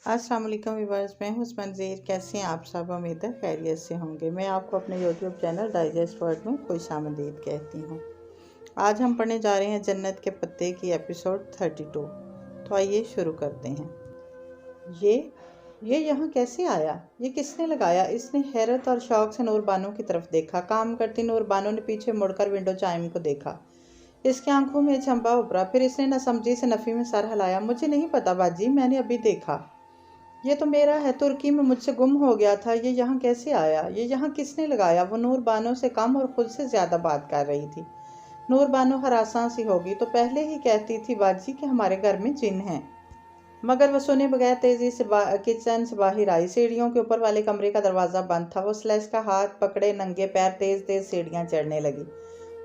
अस्सलाम वालेकुम व्यूअर्स, मैं हूं मंजीर। कैसे हैं आप सब? उम्मीद है खैरियत से होंगे। मैं आपको अपने यूट्यूब चैनल डाइजेस्ट वर्ल्ड में खुशामदीद कहती हूं। आज हम पढ़ने जा रहे हैं जन्नत के पत्ते की एपिसोड 32। तो आइए शुरू करते हैं। ये यहाँ कैसे आया? ये किसने लगाया? इसने हैरत और शौक से नूर बानो की तरफ देखा। काम करती नूर बानो ने पीछे मुड़कर विंडो चाइम को देखा। इसकी आंखों में चंपा उभरा। फिर इसने नसमझी से नफ़ी में सर हिलाया। मुझे नहीं पता बाजी, मैंने अभी देखा। ये तो मेरा है, तुर्की में मुझसे गुम हो गया था। ये यहाँ कैसे आया? ये यहाँ किसने लगाया? वो नूर बानो से कम और खुद से ज़्यादा बात कर रही थी। नूर बानो हरासा सी होगी तो पहले ही कहती थी बाजी कि हमारे घर में जिन हैं। मगर वो सुने बगैर तेजी से किचन से बाहर आई। सीढ़ियों के ऊपर वाले कमरे का दरवाज़ा बंद था। वो स्लैश का हाथ पकड़े नंगे पैर तेज तेज सीढ़ियाँ चढ़ने लगी।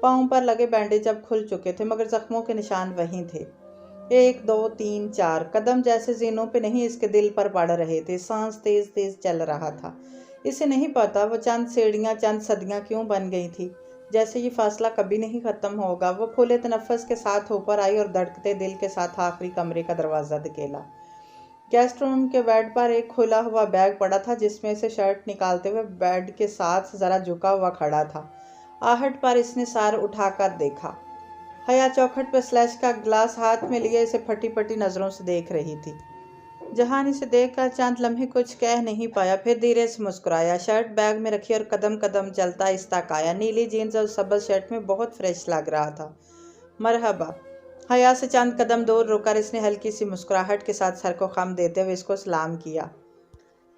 पाँव पर लगे बैंडेज अब खुल चुके थे मगर जख्मों के निशान वहीं थे। 1 2 3 4 कदम जैसे जीनों पे नहीं, इसके दिल पर पड़ रहे थे। सांस तेज तेज चल रहा था। इसे नहीं पता वो चंद सीढ़ियाँ चंद सदियाँ क्यों बन गई थी, जैसे ये फासला कभी नहीं ख़त्म होगा। वो फूले तनफ़्फ़ुस के साथ ऊपर आई और धड़कते दिल के साथ आखिरी कमरे का दरवाज़ा धकेला। गेस्ट रूम के बेड पर एक खुला हुआ बैग पड़ा था, जिसमें से शर्ट निकालते हुए बेड के साथ ज़रा झुका हुआ खड़ा था। आहट पर इसने सर उठाकर देखा। हया चौखट पर स्लैश का गिलास हाथ में लिए इसे फटी फटी नज़रों से देख रही थी। जहान इसे देखकर चंद लम्हे कुछ कह नहीं पाया, फिर धीरे से मुस्कुराया। शर्ट बैग में रखी और कदम कदम चलता इस तक आया। नीली जीन्स और सब्ज़ शर्ट में बहुत फ्रेश लग रहा था। मरहबा। हया से चंद कदम दूर रुककर इसने हल्की सी मुस्कुराहट के साथ सर को खम देते हुए इसको सलाम किया।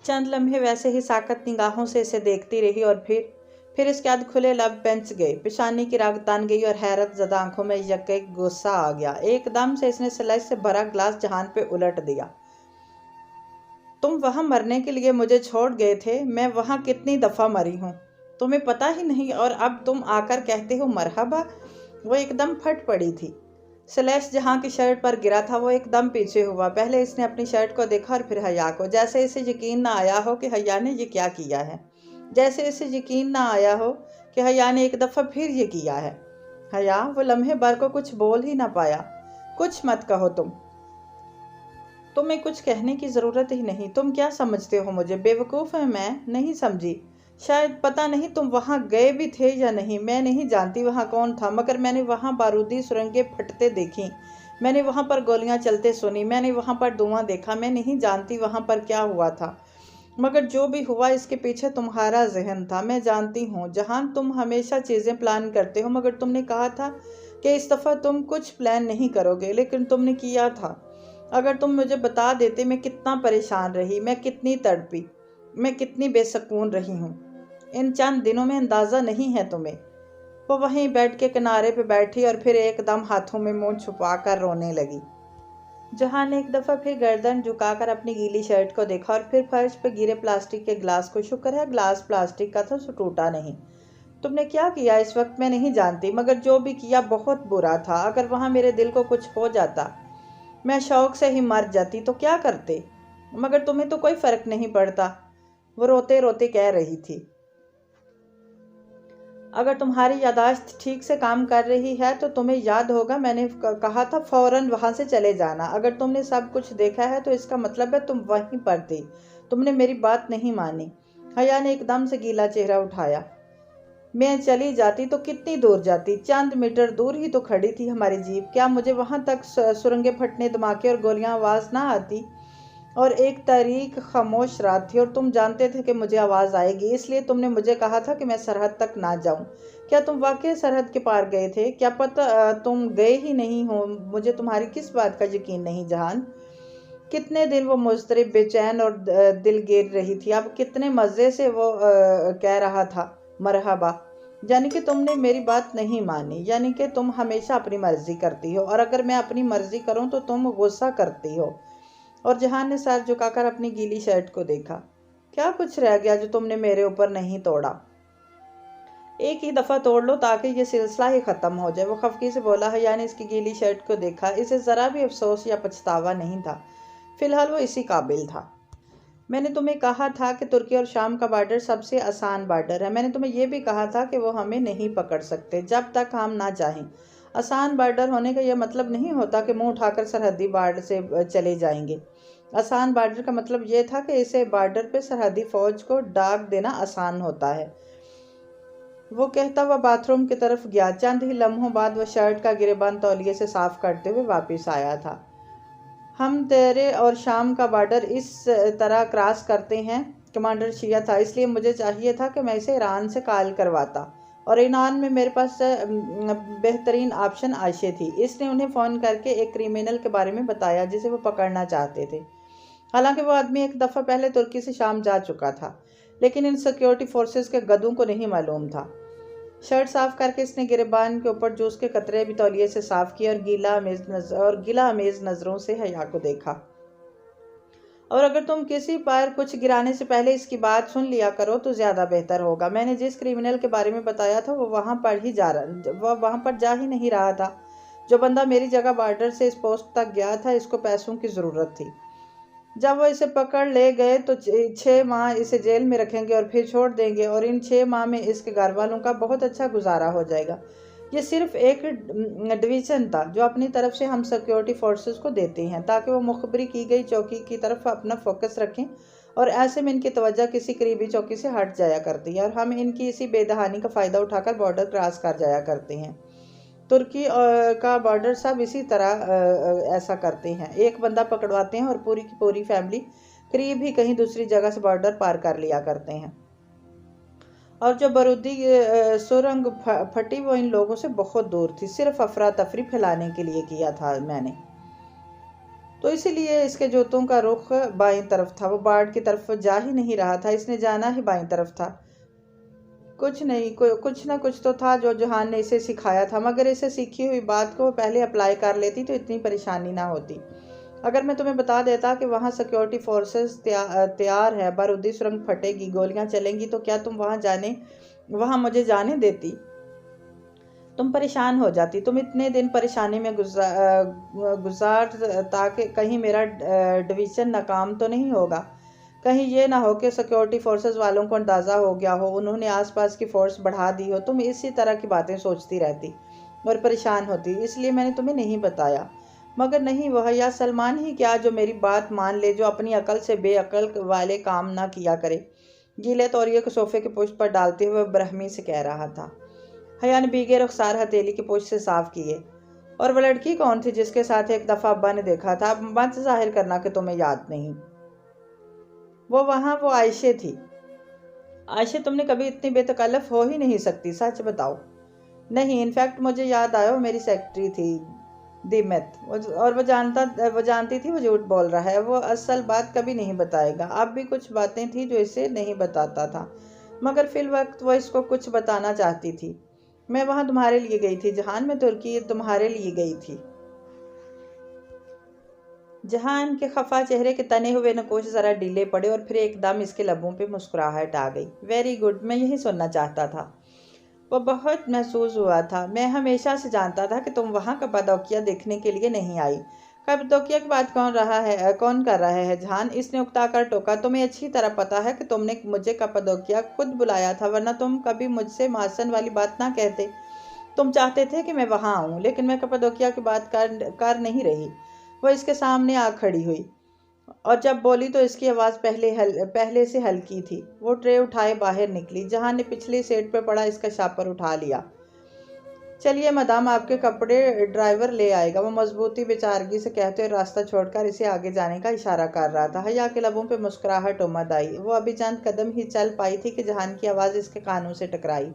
चंद लम्हे वैसे ही साकत निगाहों से इसे देखती रही और फिर इसके बाद खुले लब बेंच गए। पेशानी की राग तन गई और हैरत ज़दा आंखों में यके गुस्सा आ गया। एकदम से इसने स्लाइस से भरा गिलास जहान पे उलट दिया। तुम वहाँ मरने के लिए मुझे छोड़ गए थे। मैं वहाँ कितनी दफ़ा मरी हूँ, तुम्हें पता ही नहीं, और अब तुम आकर कहते हो मरहबा। वो एकदम फट पड़ी थी। स्लैश जहाँ की शर्ट पर गिरा था वो एकदम पीछे हुआ। पहले इसने अपनी शर्ट को देखा और फिर हया को, जैसे इसे यकीन ना आया हो कि हया ने ये क्या किया है। जैसे इसे यकीन ना आया हो कि हया ने एक दफ़ा फिर ये किया है। हया वो लम्हे भर को कुछ बोल ही ना पाया। कुछ मत कहो, तुम्हें कुछ कहने की ज़रूरत ही नहीं। तुम क्या समझते हो मुझे? बेवकूफ़ है मैं? नहीं समझी? शायद पता नहीं तुम वहाँ गए भी थे या नहीं। मैं नहीं जानती वहाँ कौन था, मगर मैंने वहाँ बारूदी सुरंगें फटते देखी। मैंने वहाँ पर गोलियाँ चलते सुनी। मैंने वहाँ पर धुआं देखा। मैं नहीं जानती वहाँ पर क्या हुआ था, मगर जो भी हुआ इसके पीछे तुम्हारा जहन था। मैं जानती हूँ जहान, तुम हमेशा चीज़ें प्लान करते हो, मगर तुमने कहा था कि इस दफ़ा तुम कुछ प्लान नहीं करोगे, लेकिन तुमने किया था। अगर तुम मुझे बता देते मैं कितना परेशान रही, मैं कितनी तड़पी, मैं कितनी बेसकून रही हूँ इन चंद दिनों में, अंदाज़ा नहीं है तुम्हें। वो वहीं बेड के किनारे पर बैठी और फिर एकदम हाथों में मुँह छुपा कर रोने लगी। जहां ने एक दफ़ा फिर गर्दन झुकाकर अपनी गीली शर्ट को देखा और फिर फर्श पर गिरे प्लास्टिक के गिलास को। शुक्र है गिलास प्लास्टिक का था, सो टूटा नहीं। तुमने क्या किया इस वक्त मैं नहीं जानती, मगर जो भी किया बहुत बुरा था। अगर वहाँ मेरे दिल को कुछ हो जाता, मैं शौक से ही मर जाती, तो क्या करते? मगर तुम्हें तो कोई फ़र्क नहीं पड़ता, वो रोते रोते कह रही थी। अगर तुम्हारी यादाश्त ठीक से काम कर रही है तो तुम्हें याद होगा मैंने कहा था फ़ौरन वहाँ से चले जाना। अगर तुमने सब कुछ देखा है तो इसका मतलब है तुम वहीं पर थी। तुमने मेरी बात नहीं मानी। हया ने एकदम से गीला चेहरा उठाया। मैं चली जाती तो कितनी दूर जाती? चंद मीटर दूर ही तो खड़ी थी हमारी जीप। क्या मुझे वहाँ तक सुरंगें फटने, धमाके और गोलियाँ आवाज़ ना आती? और एक तारीख खामोश रात थी और तुम जानते थे कि मुझे आवाज़ आएगी, इसलिए तुमने मुझे कहा था कि मैं सरहद तक ना जाऊं। क्या तुम वाकई सरहद के पार गए थे? क्या पता तुम गए ही नहीं हो? मुझे तुम्हारी किस बात का यकीन नहीं जहान। कितने दिन वो मुज़तरब, बेचैन और दिल गिर रही थी। अब कितने मज़े से वो कह रहा था मरहबा। यानी कि तुमने मेरी बात नहीं मानी, यानी कि तुम हमेशा अपनी मर्ज़ी करती हो, और अगर मैं अपनी मर्ज़ी करूं तो तुम गुस्सा करती हो। और जहान ने सर झुकाकर अपनी गीली शर्ट को देखा। क्या कुछ रह गया जो तुमने मेरे ऊपर नहीं तोड़ा? एक ही दफ़ा तोड़ लो ताकि ये सिलसिला ही ख़त्म हो जाए, वो खफकी से बोला। हया ने इसकी गीली शर्ट को देखा। इसे ज़रा भी अफसोस या पछतावा नहीं था। फ़िलहाल वो इसी काबिल था। मैंने तुम्हें कहा था कि तुर्की और शाम का बॉर्डर सबसे आसान बॉर्डर है। मैंने तुम्हें यह भी कहा था कि वो हमें नहीं पकड़ सकते जब तक हम ना चाहें। आसान बॉर्डर होने का यह मतलब नहीं होता कि मुंह उठाकर सरहदी बाड़ से चले जाएंगे। आसान बॉर्डर का मतलब ये था कि इसे बॉर्डर पे सरहदी फौज को डाक देना आसान होता है। वो कहता हुआ बाथरूम की तरफ गया। चंद ही लम्हों बाद वह शर्ट का गिरेबान तौलिए से साफ करते हुए वापस आया था। हम तेरे और शाम का बॉर्डर इस तरह क्रॉस करते हैं। कमांडर शिया था, इसलिए मुझे चाहिए था कि मैं इसे ईरान से कॉल करवाता, और ईरान में मेरे पास बेहतरीन ऑप्शन आयशे थी। इसने उन्हें फ़ोन करके एक क्रिमिनल के बारे में बताया जिसे वो पकड़ना चाहते थे। हालांकि वो आदमी एक दफ़ा पहले तुर्की से शाम जा चुका था, लेकिन इन सिक्योरिटी फोर्सेस के गधों को नहीं मालूम था। शर्ट साफ करके इसने गिरेबान के ऊपर जूस के कतरे भी तौलिए से साफ किए और गिला अमेज नजरों से हया को देखा। और अगर तुम किसी पर कुछ गिराने से पहले इसकी बात सुन लिया करो तो ज़्यादा बेहतर होगा। मैंने जिस क्रिमिनल के बारे में बताया था वो वहाँ पर जा ही नहीं रहा था। जो बंदा मेरी जगह बॉर्डर से इस पोस्ट तक गया था, इसको पैसों की ज़रूरत थी। जब वो इसे पकड़ ले गए तो 6 माह इसे जेल में रखेंगे और फिर छोड़ देंगे, और इन 6 माह में इसके घर वालों का बहुत अच्छा गुजारा हो जाएगा। ये सिर्फ एक डिवीज़न था जो अपनी तरफ से हम सिक्योरिटी फोर्सेस को देते हैं, ताकि वो मुखबरी की गई चौकी की तरफ अपना फोकस रखें, और ऐसे में इनकी तवज्जो किसी करीबी चौकी से हट जाया करती है और हम इनकी इसी बेदहानी का फ़ायदा उठाकर बॉर्डर क्रॉस कर जाया करते हैं। तुर्की का बॉर्डर सब इसी तरह ऐसा करते हैं। एक बंदा पकड़वाते हैं और पूरी की पूरी फैमिली करीब ही कहीं दूसरी जगह से बॉर्डर पार कर लिया करते हैं। और जो बारूदी सुरंग फटी वो इन लोगों से बहुत दूर थी। सिर्फ अफरा तफरी फैलाने के लिए किया था मैंने, तो इसीलिए इसके जूतों का रुख बाईं तरफ था। वो बाढ़ की तरफ जा ही नहीं रहा था, इसने जाना ही बाईं तरफ था। कुछ नहीं, कुछ ना कुछ तो था जो जहान ने इसे सिखाया था, मगर इसे सीखी हुई बात को पहले अप्लाई कर लेती तो इतनी परेशानी ना होती। अगर मैं तुम्हें बता देता कि वहाँ सिक्योरिटी फोर्सेस तैयार है, बारूदी सुरंग फटेगी, गोलियां चलेंगी, तो क्या तुम वहाँ मुझे जाने देती? तुम परेशान हो जाती। तुम इतने दिन परेशानी में गुजार ताकि कहीं मेरा डिवीज़न नाकाम तो नहीं होगा। कहीं ये ना हो कि सिक्योरिटी फोर्सेस वालों को अंदाज़ा हो गया हो, उन्होंने आसपास की फोर्स बढ़ा दी हो। तुम इसी तरह की बातें सोचती रहती और परेशान होती, इसलिए मैंने तुम्हें नहीं बताया। मगर नहीं, वह या सलमान ही क्या जो मेरी बात मान ले, जो अपनी अकल से बेअकल वाले काम ना किया करे। गीले तौलिए को सोफे के पुष्ट पर डालते हुए ब्रह्मी से कह रहा था। हया ने भीगे रुखसार हथेली के पुष्ट से साफ किए। और वह लड़की कौन थी जिसके साथ एक दफ़ा अब्बा ने देखा था? मत जाहिर करना कि तुम्हें याद नहीं। वो आयशे थी। आयशे तुमने कभी इतनी बेतकल्लफ हो ही नहीं सकती, सच बताओ। नहीं, इनफैक्ट मुझे याद आया, वो मेरी सेक्रेटरी थी दिमत, और वो जानती थी वो झूठ बोल रहा है। वो असल बात कभी नहीं बताएगा। अब भी कुछ बातें थी जो इसे नहीं बताता था, मगर फिल वक्त वो इसको कुछ बताना चाहती थी। मैं वहाँ तुम्हारे लिए गई थी जहान, में तुर्की तुम्हारे लिए गई थी। जहान के खफा चेहरे के तने हुए नकोश ज़रा ढीले पड़े और फिर एकदम इसके लबों पे मुस्कुराहट आ गई। वेरी गुड, मैं यही सुनना चाहता था। वो बहुत महसूस हुआ था। मैं हमेशा से जानता था कि तुम वहाँ कप्पादोकिया देखने के लिए नहीं आई। कप्पादोकिया की बात कौन कर रहा है जहान? इसने उकता कर टोका। तुम्हें अच्छी तरह पता है कि तुमने मुझे कप्पादोकिया खुद बुलाया था, वरना तुम कभी मुझसे मासन वाली बात ना कहते। तुम चाहते थे कि मैं वहाँ आऊँ, लेकिन मैं कप्पादोकिया की बात कर नहीं रही। वो इसके सामने आ खड़ी हुई और जब बोली तो इसकी आवाज़ पहले से हल्की थी। वो ट्रे उठाए बाहर निकली। जहां ने पिछली सीट पर पड़ा इसका शापर उठा लिया। चलिए मदाम, आपके कपड़े ड्राइवर ले आएगा, वो मजबूती बेचारगी से कहते हुए रास्ता छोड़कर इसे आगे जाने का इशारा कर रहा था। हया के लबों पे मुस्कुराहट उमड़ आई। वो अभी चंद कदम ही चल पाई थी कि जहान की आवाज़ इसके कानों से टकराई।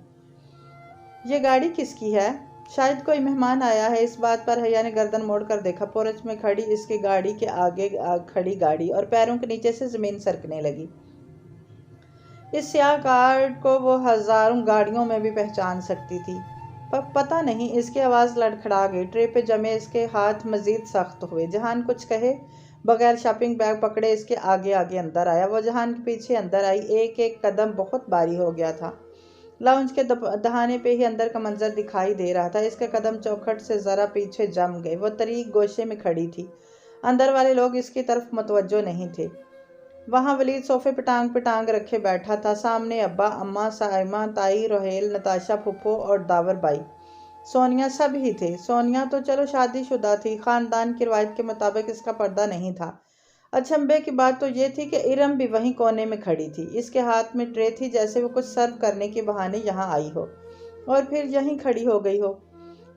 ये गाड़ी किसकी है? शायद कोई मेहमान आया है। इस बात पर हया ने गर्दन मोड़कर देखा। पोर्च में खड़ी इसकी गाड़ी के आगे खड़ी गाड़ी और पैरों के नीचे से जमीन सरकने लगी। इस स्याह कार को वो हजारों गाड़ियों में भी पहचान सकती थी, पर पता नहीं। इसकी आवाज़ लड़खड़ा गई। ट्रे पे जमे इसके हाथ मजीद सख्त हुए। जहान कुछ कहे बगैर शॉपिंग बैग पकड़े इसके आगे आगे अंदर आया। वो जहान के पीछे अंदर आई। एक एक कदम बहुत भारी हो गया था। लाउंज के दहाने पे ही अंदर का मंजर दिखाई दे रहा था। इसके कदम चौखट से ज़रा पीछे जम गए। वो तरीक गोशे में खड़ी थी। अंदर वाले लोग इसकी तरफ मुतवज्जो नहीं थे। वहाँ वलीद सोफे पे टांग रखे बैठा था। सामने अब्बा, अम्मा, साइमा, ताई, रोहेल, नताशा, फुफो और दावर बाई, सोनिया, सब ही थे। सोनिया तो चलो शादीशुदा थी। ख़ानदान की रिवायत के मुताबिक इसका पर्दा नहीं था। अचंभे की बात तो ये थी कि इरम भी वहीं कोने में खड़ी थी। इसके हाथ में ट्रे थी, जैसे वो कुछ सर्व करने के बहाने यहाँ आई हो और फिर यहीं खड़ी हो गई हो।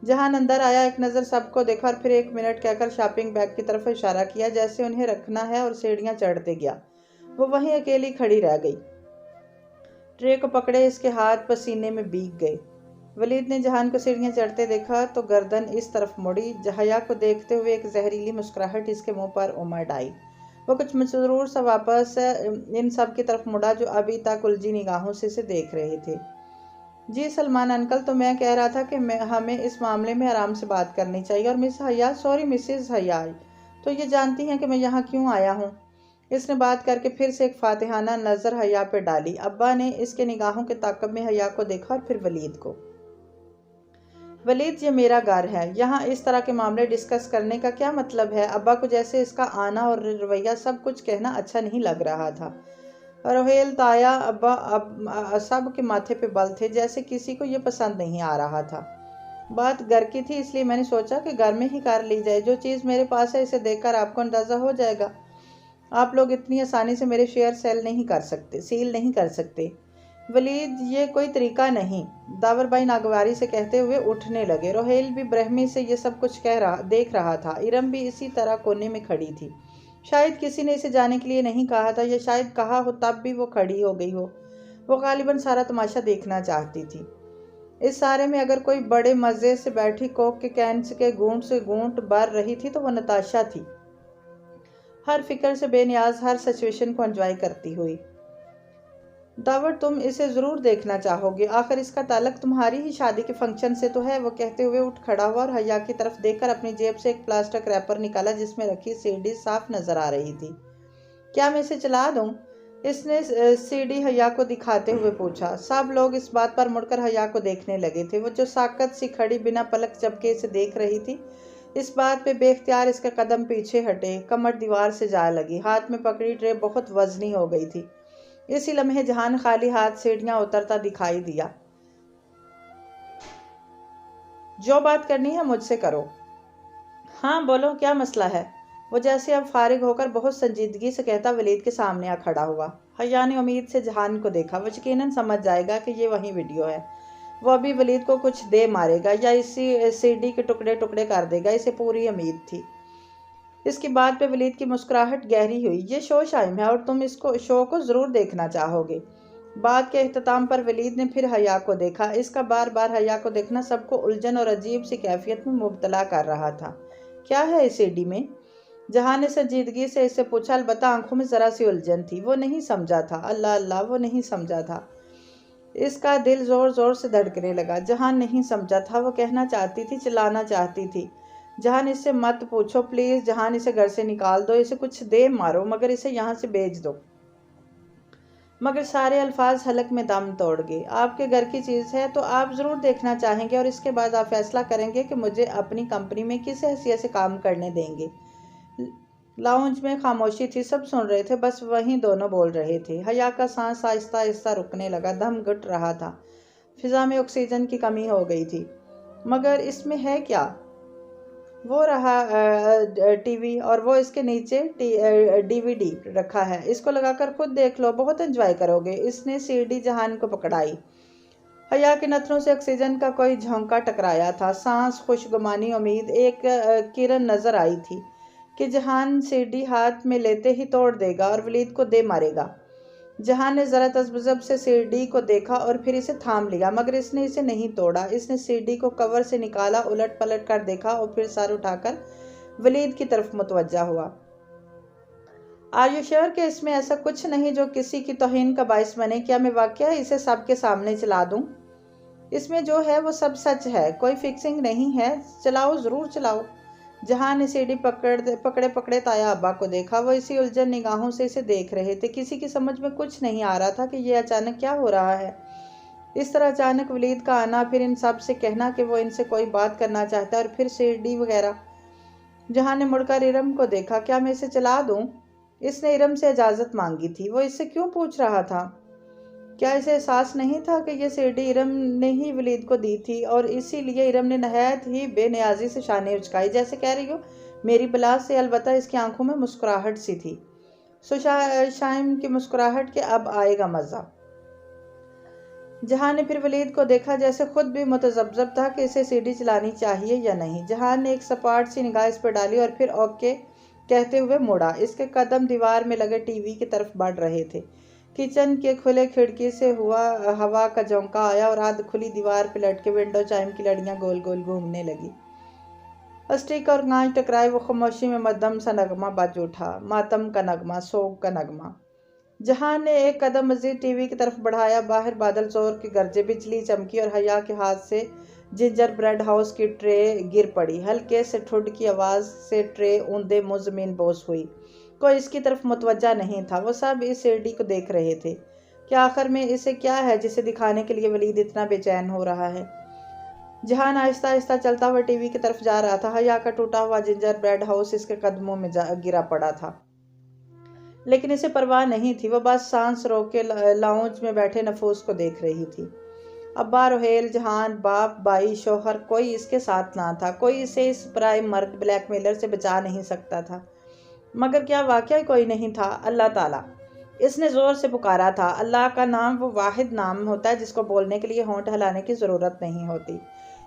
जहान अंदर आया, एक नज़र सबको देखा और फिर 1 मिनट कहकर शॉपिंग बैग की तरफ इशारा किया, जैसे उन्हें रखना है, और सीढ़ियाँ चढ़ते गया। वो वहीं अकेली खड़ी रह गई। ट्रे को पकड़े इसके हाथ पसीने में भीग गए। वलीद ने जहान को सीढ़ियाँ चढ़ते देखा तो गर्दन इस तरफ मुड़ी। हया को देखते हुए एक जहरीली मुस्कुराहट इसके मुंह पर उमड़ आई। वो कुछ मसरूर सा वापस इन सब की तरफ मुड़ा जो अभी तक उलझी निगाहों से इसे देख रहे थे। जी सलमान अंकल, तो मैं कह रहा था कि हमें इस मामले में आराम से बात करनी चाहिए। और मिस हया, सॉरी मिसेस हया, तो ये जानती हैं कि मैं यहाँ क्यों आया हूँ? इसने बात करके फिर से एक फातिहाना नज़र हया पे डाली। अब्बा ने इसके निगाहों के ताक़ब में हया को देखा और फिर वलीद को। वलीद, ये मेरा घर है, यहाँ इस तरह के मामले डिस्कस करने का क्या मतलब है? अब्बा को जैसे इसका आना और रवैया सब कुछ कहना अच्छा नहीं लग रहा था। रोहेल, ताया, अब्बा अब सब के माथे पे बल थे, जैसे किसी को ये पसंद नहीं आ रहा था। बात घर की थी, इसलिए मैंने सोचा कि घर में ही कर ली जाए। जो चीज़ मेरे पास है इसे देखकर आपको अंदाज़ा हो जाएगा। आप लोग इतनी आसानी से मेरे शेयर सील नहीं कर सकते। वलीद, ये कोई तरीका नहीं, दावर भाई नागवारी से कहते हुए उठने लगे। रोहेल भी ब्रह्मी से ये सब कुछ देख रहा था। इरम भी इसी तरह कोने में खड़ी थी। शायद किसी ने इसे जाने के लिए नहीं कहा था, या शायद कहा हो तब भी वो खड़ी हो गई हो। वो गालिबन सारा तमाशा देखना चाहती थी। इस सारे में अगर कोई बड़े मज़े से बैठी कोक के कैन के घूंट से घूंट भर रही थी तो वो नताशा थी, हर फिक्र से बेनियाज, हर सिचुएशन को एंजॉय करती हुई। दावर, तुम इसे ज़रूर देखना चाहोगे, आखिर इसका ताल्लुक तुम्हारी ही शादी के फंक्शन से तो है। वो कहते हुए उठ खड़ा हुआ और हया की तरफ देखकर अपनी जेब से एक प्लास्टिक रैपर निकाला जिसमें रखी सीडी साफ नजर आ रही थी। क्या मैं इसे चला दूं? इसने सीडी हया को दिखाते हुए पूछा। सब लोग इस बात पर मुड़कर हया को देखने लगे थे। वो जो साकत सी खड़ी बिना पलक झपके इसे देख रही थी, इस बात पे बेख्तियार इसके कदम पीछे हटे, कमर दीवार से जा लगी। हाथ में पकड़ी ट्रे बहुत वजनी हो गई थी। इसी लम्हे जहान खाली हाथ सीढ़ियां उतरता दिखाई दिया। जो बात करनी है मुझसे करो। हाँ बोलो, क्या मसला है? वो जैसे अब फारिग होकर बहुत संजीदगी से कहता वलीद के सामने आ खड़ा हुआ। हया ने उम्मीद से जहान को देखा। वो यकीनन समझ जाएगा कि ये वही वीडियो है। वो अभी वलीद को कुछ दे मारेगा या इसी सीडी के टुकड़े टुकड़े कर देगा, इसे पूरी उम्मीद थी। इसकी बात पे वलीद की मुस्कुराहट गहरी हुई। ये शो शाइम है और तुम इसको शो को ज़रूर देखना चाहोगे। बात के इख्तिताम पर वलीद ने फिर हया को देखा। इसका बार बार हया को देखना सबको उलझन और अजीब सी कैफियत में मुब्तला कर रहा था। क्या है इस सीडी में? जहां ने संजीदगी से इससे पूछा। अलबत्ता आंखों में ज़रा सी उलझन थी। वो नहीं समझा था। अल्लाह अल्लाह, वो नहीं समझा था। इसका दिल ज़ोर ज़ोर से धड़कने लगा। जहान नहीं समझा था। वो कहना चाहती थी, चिल्लाना चाहती थी, जहान इससे मत पूछो प्लीज़, जहान इसे घर से निकाल दो, इसे कुछ दे मारो, मगर इसे यहाँ से भेज दो। मगर सारे अल्फाज हलक में दम तोड़ गए। आपके घर की चीज़ है तो आप ज़रूर देखना चाहेंगे और इसके बाद आप फैसला करेंगे कि मुझे अपनी कंपनी में किस हैसियत से काम करने देंगे। लाउंज में खामोशी थी। सब सुन रहे थे, बस वहीं दोनों बोल रहे थे। हया का सांस आहिस्ता आहिस्ता रुकने लगा। दम घुट रहा था। फिजा में ऑक्सीजन की कमी हो गई थी। मगर इसमें है क्या? वो रहा टीवी और वो इसके नीचे डीवीडी रखा है। इसको लगाकर खुद देख लो, बहुत एंजॉय करोगे। इसने सीडी जहान को पकड़ाई। हया के नथनों से ऑक्सीजन का कोई झोंका टकराया था। सांस, खुशगुमानी, उम्मीद, एक किरण नजर आई थी कि जहान सीडी हाथ में लेते ही तोड़ देगा और वलीद को दे मारेगा। जहान ने ज़रा तज़ब्ज़ुब से सीडी को देखा और फिर इसे थाम लिया, मगर इसने इसे नहीं तोड़ा। इसने सीडी को कवर से निकाला, उलट पलट कर देखा और फिर सर उठाकर वलीद की तरफ मुतवज्जा हुआ। आर यू श्योर कि इसमें ऐसा कुछ नहीं जो किसी की तौहीन का बायस बने? क्या मैं वाकया इसे सबके सामने चला दूं? इसमें जो है वो सब सच है, कोई फिक्सिंग नहीं है। चलाओ, ज़रूर चलाओ। जहां ने सीढ़ी पकड़े पकड़े ताया अब्बा को देखा। वो इसी उलझन निगाहों से इसे देख रहे थे। किसी की समझ में कुछ नहीं आ रहा था कि ये अचानक क्या हो रहा है। इस तरह अचानक वलीद का आना, फिर इन सब से कहना कि वो इनसे कोई बात करना चाहता है, और फिर सीढ़ी वगैरह। जहां ने मुड़कर इरम को देखा। क्या मैं इसे चला दूं? इसने इरम से इजाज़त मांगी थी। वो इससे क्यों पूछ रहा था? क्या इसे एहसास नहीं था कि यह सीढ़ी इरम ने ही वलीद को दी थी और इसीलिए इरम ने नहायत ही बेनियाजी से शानें उचकाई, जैसे कह रही हो मेरी बला से, अलबत्ता इसकी आंखों में मुस्कुराहट सी थी। शाइम की मुस्कुराहट के अब आएगा मज़ा। जहान ने फिर वलीद को देखा, जैसे खुद भी मुतज़ब्ज़ब था कि इसे सीढ़ी चलानी चाहिए या नहीं। जहान ने एक सपाट सी निगाह इस पर डाली और फिर ओके कहते हुए मुड़ा। इसके कदम दीवार में लगे टीवी की तरफ बढ़ रहे थे। किचन के खुले खिड़की से हवा का झोंका आया और आध खुली दीवार पर लटके विंडो चाइम की लड़ियां गोल गोल घूमने लगी। स्टिक और कांच टकराए, वो खामोशी में मध्यम सा नगमा बज उठा, मातम का नगमा, सोग का नगमा। जहान ने एक कदम मजीद टीवी की तरफ बढ़ाया। बाहर बादल जोर के गरजे, बिजली चमकी और हया के हाथ से जिंजर ब्रेड हाउस की ट्रे गिर पड़ी। हल्के से ठुड की आवाज़ से ट्रे ऊंधे मुंह जमीन बोस हुई। कोई इसकी तरफ मुतवज्जा नहीं था। वो सब इस सीढ़ी को देख रहे थे कि आखिर में इसे क्या है जिसे दिखाने के लिए वलीद इतना बेचैन हो रहा है। जहान आहिस्ता आहिस्ता चलता हुआ टीवी की तरफ जा रहा था। हया का टूटा हुआ जिंजर ब्रेड हाउस इसके कदमों में गिरा पड़ा था, लेकिन इसे परवाह नहीं थी। वह बस सांस रोक के लाउंज में बैठे नफूस को देख रही थी। अब्बा, रोहेल, जहान, बाप, बाई, शोहर, कोई इसके साथ ना था। कोई इसे इस पराए मर्द ब्लैकमेलर से बचा नहीं सकता था। मगर क्या वाकई कोई नहीं था? अल्लाह ताला। इसने ज़ोर से पुकारा था। अल्लाह का नाम वो वाहिद नाम होता है जिसको बोलने के लिए होंठ हिलाने की ज़रूरत नहीं होती।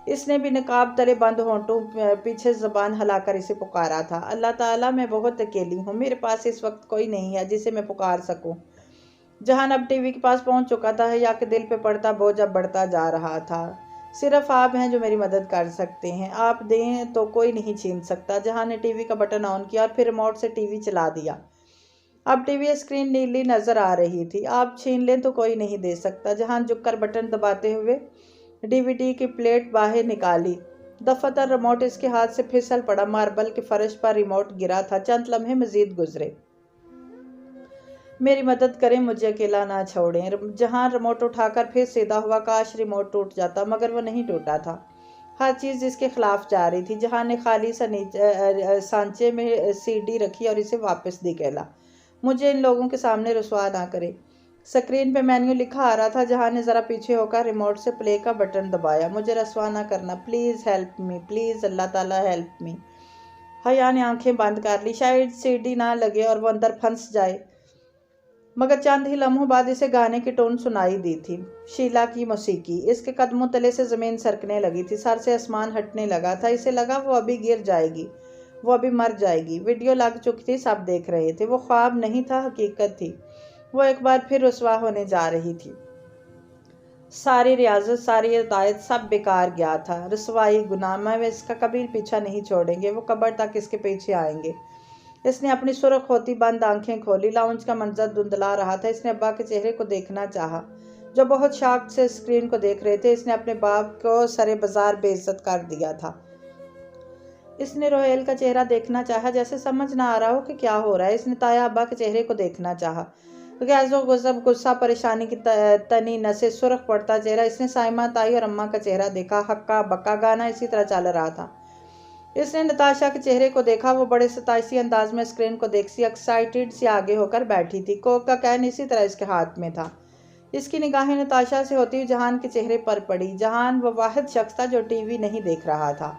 इसने भी नकाब तले बंद होंठों पीछे ज़बान हिलाकर इसे पुकारा था। अल्लाह ताला, मैं बहुत अकेली हूँ। मेरे पास इस वक्त कोई नहीं है जिसे मैं पुकार सकूँ। जहान अब टीवी के पास पहुंच चुका था। या के दिल पे पड़ता बोझ अब बढ़ता जा रहा था। सिर्फ आप हैं जो मेरी मदद कर सकते हैं। आप दें तो कोई नहीं छीन सकता। जहान ने टीवी का बटन ऑन किया और फिर रिमोट से टीवी चला दिया। अब टीवी स्क्रीन नीली नजर आ रही थी। आप छीन लें तो कोई नहीं दे सकता। जहान झुककर बटन दबाते हुए डीवीडी की प्लेट बाहर निकाली। दफातर रिमोट इसके हाथ से फिसल पड़ा। मार्बल के फर्श पर रिमोट गिरा था। चंद लम्हे मजीद गुजरे। मेरी मदद करें, मुझे अकेला ना छोड़ें। जहां रिमोट उठाकर फिर सीधा हुआ। काश रिमोट टूट जाता, मगर वो नहीं टूटा था। हर चीज़ इसके खिलाफ जा रही थी। जहां ने खाली सा सांचे में सीडी रखी और इसे वापस दिखेला। मुझे इन लोगों के सामने रुसवा ना करे। स्क्रीन पे मेन्यू लिखा आ रहा था। जहां ने ज़रा पीछे होकर रिमोट से प्ले का बटन दबाया। मुझे रसवा ना करना, प्लीज़ हेल्प मी, प्लीज़ अल्लाह ताला हेल्प मी। हया ने आंखें बंद कर ली। शायद सीडी ना लगे और वो अंदर फंस जाए। मगर चंद ही लम्हों बाद इसे गाने की टोन सुनाई दी थी। शीला की मौसीकी। इसके कदमों तले से ज़मीन सरकने लगी थी। सर से आसमान हटने लगा था। इसे लगा वो अभी गिर जाएगी, वो अभी मर जाएगी। वीडियो लग चुकी थी, सब देख रहे थे। वो ख्वाब नहीं था, हकीकत थी। वो एक बार फिर रुसवा होने जा रही थी। सारी रियाजत, सारी हिदायत, सब बेकार गया था। रसवाई, गुनाह, वे इसका कभी पीछा नहीं छोड़ेंगे। वो कब्र तक इसके पीछे आएंगे। इसने अपनी सुर्ख होती बंद आंखें खोली। लाउंज का मंजर धुंधला रहा था। इसने अब्बा के चेहरे को देखना चाहा, जो बहुत शौक से स्क्रीन को देख रहे थे। इसने अपने बाप को सरे बाजार बेइज्जत कर दिया था। इसने रोहेल का चेहरा देखना चाहा, जैसे समझ ना आ रहा हो कि क्या हो रहा है। इसने ताया अब्बा के चेहरे को देखना चाहा, गैज़ो गजब, गुस्सा, परेशानी की तनी नसें, सुर्ख पड़ता चेहरा। इसने साइमा, ताई और अम्मा का चेहरा देखा। हक्का बक्का गाना इसी तरह चल रहा था। इसने नताशा के चेहरे को देखा। वो बड़े सताइसी अंदाज में स्क्रीन को देख सी एक्साइटेड सी आगे होकर बैठी थी। कोक का कैन इसी तरह इसके हाथ में था। इसकी निगाहें नताशा से होती हुई जहान के चेहरे पर पड़ी। जहान वो वाहिद शख्स था जो टीवी नहीं देख रहा था।